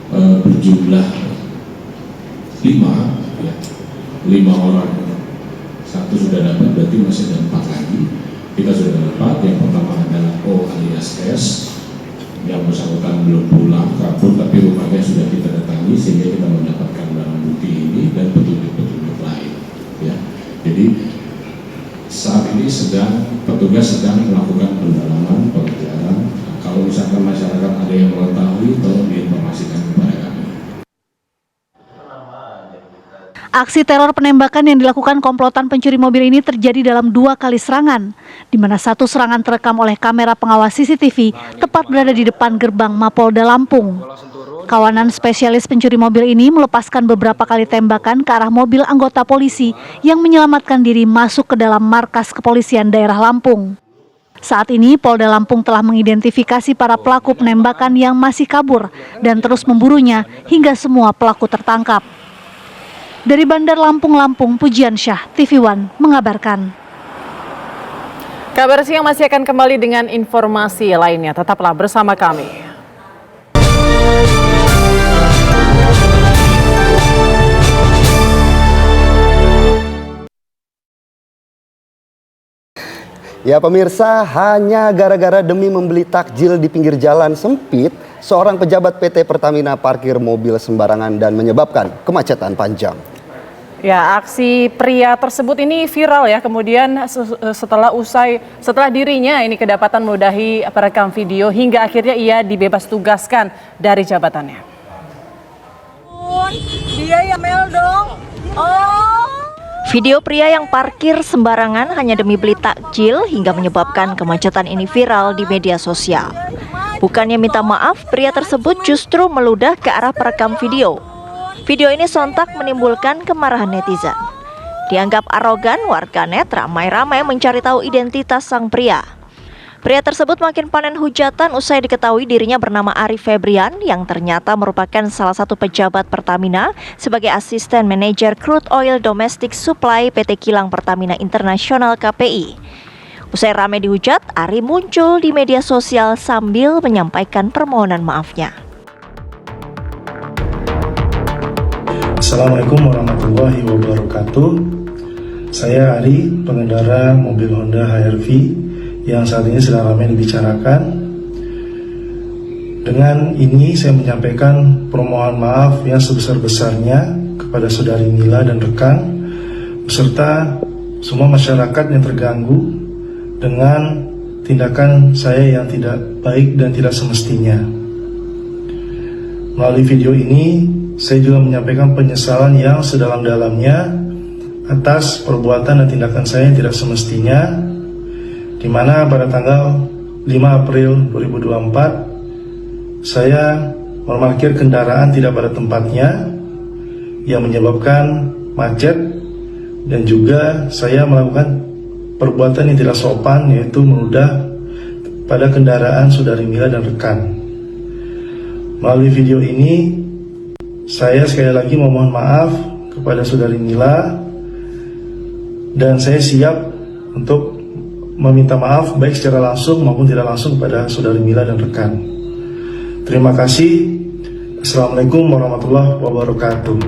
berjumlah 5 orang. 1 sudah dapat, berarti masih ada 4 lagi. Kita sudah dapat. Yang pertama adalah O alias S, yang bersangkutan belum pulang, kabur, tapi rumahnya sudah kita datangi sehingga kita mendapatkan barang bukti ini dan petunjuk-petunjuk lain. Ya, jadi saat ini petugas sedang melakukan pendalaman, pengejaran. Kalau misalkan masyarakat ada yang mengetahui, tolong diinformasikan kepada kami. Aksi teror penembakan yang dilakukan komplotan pencuri mobil ini terjadi dalam 2 kali serangan, di mana 1 serangan terekam oleh kamera pengawas CCTV tepat berada di depan gerbang Mapolda Lampung. Kawanan spesialis pencuri mobil ini melepaskan beberapa kali tembakan ke arah mobil anggota polisi yang menyelamatkan diri masuk ke dalam markas kepolisian daerah Lampung. Saat ini Polda Lampung telah mengidentifikasi para pelaku penembakan yang masih kabur dan terus memburunya hingga semua pelaku tertangkap. Dari Bandar Lampung, Pujian Syah, TV One mengabarkan. Kabar Siang masih akan kembali dengan informasi lainnya. Tetaplah bersama kami. Ya pemirsa, hanya gara-gara demi membeli takjil di pinggir jalan sempit, seorang pejabat PT Pertamina parkir mobil sembarangan dan menyebabkan kemacetan panjang. Ya, aksi pria tersebut ini viral ya. Kemudian setelah dirinya ini kedapatan meludahi perekam video hingga akhirnya ia dibebas tugaskan dari jabatannya. Dia ya Mel dong. Video pria yang parkir sembarangan hanya demi beli takjil hingga menyebabkan kemacetan ini viral di media sosial. Bukannya minta maaf, pria tersebut justru meludah ke arah perekam video. Video ini sontak menimbulkan kemarahan netizen. Dianggap arogan, warganet ramai-ramai mencari tahu identitas sang pria. Pria tersebut makin panen hujatan usai diketahui dirinya bernama Ari Febrian yang ternyata merupakan salah satu pejabat Pertamina sebagai asisten manajer crude oil domestic supply PT Kilang Pertamina International KPI. Usai ramai dihujat, Ari muncul di media sosial sambil menyampaikan permohonan maafnya. Assalamualaikum warahmatullahi wabarakatuh. Saya Ari, pengendara mobil Honda HR-V yang saat ini sedang ramai dibicarakan. Dengan ini saya menyampaikan permohonan maaf yang sebesar-besarnya kepada saudari Mila dan rekan, beserta semua masyarakat yang terganggu dengan tindakan saya yang tidak baik dan tidak semestinya. Melalui video ini, saya juga menyampaikan penyesalan yang sedalam-dalamnya atas perbuatan dan tindakan saya yang tidak semestinya, di mana pada tanggal 5 April 2024 saya memarkir kendaraan tidak pada tempatnya yang menyebabkan macet, dan juga saya melakukan perbuatan yang tidak sopan, yaitu meludah pada kendaraan saudari Mila dan rekan. Melalui video ini saya sekali lagi memohon maaf kepada saudari Mila, dan saya siap untuk meminta maaf baik secara langsung maupun tidak langsung kepada saudari Mila dan rekan. Terima kasih. Assalamualaikum warahmatullahi wabarakatuh.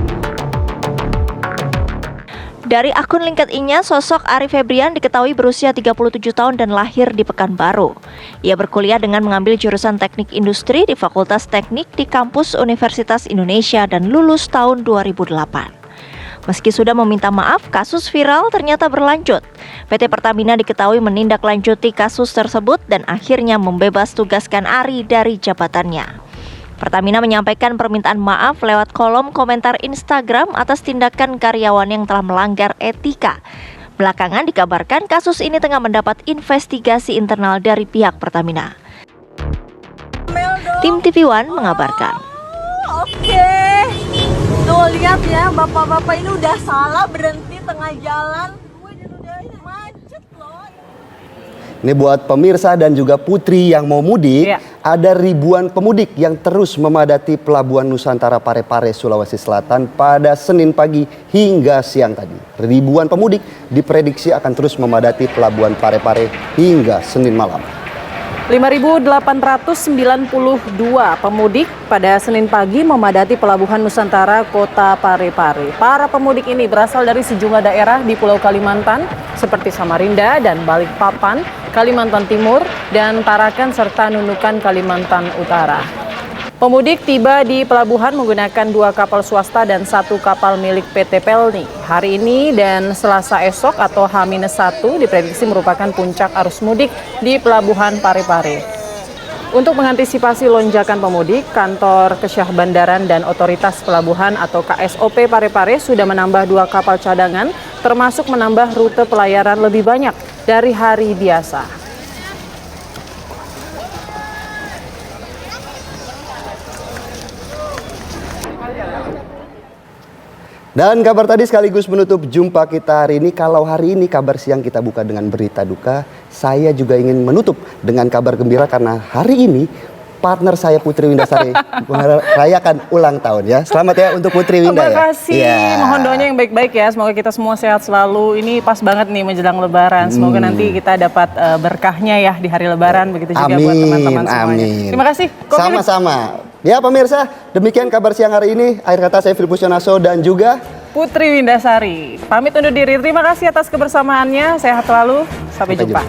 Dari akun LinkedIn-nya, sosok Ari Febrian diketahui berusia 37 tahun dan lahir di Pekanbaru. Ia berkuliah dengan mengambil jurusan Teknik Industri di Fakultas Teknik di kampus Universitas Indonesia dan lulus tahun 2008. Meski sudah meminta maaf, kasus viral ternyata berlanjut. PT Pertamina diketahui menindaklanjuti kasus tersebut dan akhirnya membebas tugaskan Ari dari jabatannya. Pertamina menyampaikan permintaan maaf lewat kolom komentar Instagram atas tindakan karyawan yang telah melanggar etika. Belakangan dikabarkan kasus ini tengah mendapat investigasi internal dari pihak Pertamina. Tim TV One mengabarkan. Oke, tuh lihat ya, bapak-bapak ini udah salah berhenti tengah jalan. Macet loh. Ini buat pemirsa dan juga Putri yang mau mudik, ada ribuan pemudik yang terus memadati Pelabuhan Nusantara Parepare, Sulawesi Selatan pada Senin pagi hingga siang tadi. Ribuan pemudik diprediksi akan terus memadati Pelabuhan Parepare hingga Senin malam. 5.892 pemudik pada Senin pagi memadati Pelabuhan Nusantara Kota Parepare. Para pemudik ini berasal dari sejumlah daerah di Pulau Kalimantan seperti Samarinda dan Balikpapan, Kalimantan Timur, dan Tarakan serta Nunukan, Kalimantan Utara. Pemudik tiba di pelabuhan menggunakan 2 kapal swasta dan 1 kapal milik PT Pelni. Hari ini dan Selasa esok atau H-1 diprediksi merupakan puncak arus mudik di Pelabuhan Parepare. Untuk mengantisipasi lonjakan pemudik, Kantor Kesyah Bandaran dan Otoritas Pelabuhan atau KSOP Parepare sudah menambah 2 kapal cadangan, termasuk menambah rute pelayaran lebih banyak dari hari biasa. Dan kabar tadi sekaligus menutup jumpa kita hari ini. Kalau hari ini kabar siang kita buka dengan berita duka, saya juga ingin menutup dengan kabar gembira karena hari ini partner saya Putri Windasari merayakan ulang tahun ya. Selamat ya untuk Putri Winda ya. Terima kasih. Mohon doanya yang baik-baik ya. Semoga kita semua sehat selalu. Ini pas banget nih menjelang Lebaran. Semoga nanti kita dapat berkahnya ya di hari Lebaran. Begitu juga buat teman-teman semuanya. Terima kasih. Sama-sama. Ya pemirsa, demikian kabar siang hari ini. Akhir kata saya Filipus Yonaso dan juga Putri Windasari. Pamit undur diri. Terima kasih atas kebersamaannya. Sehat selalu. Sampai jumpa.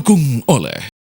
Didukung oleh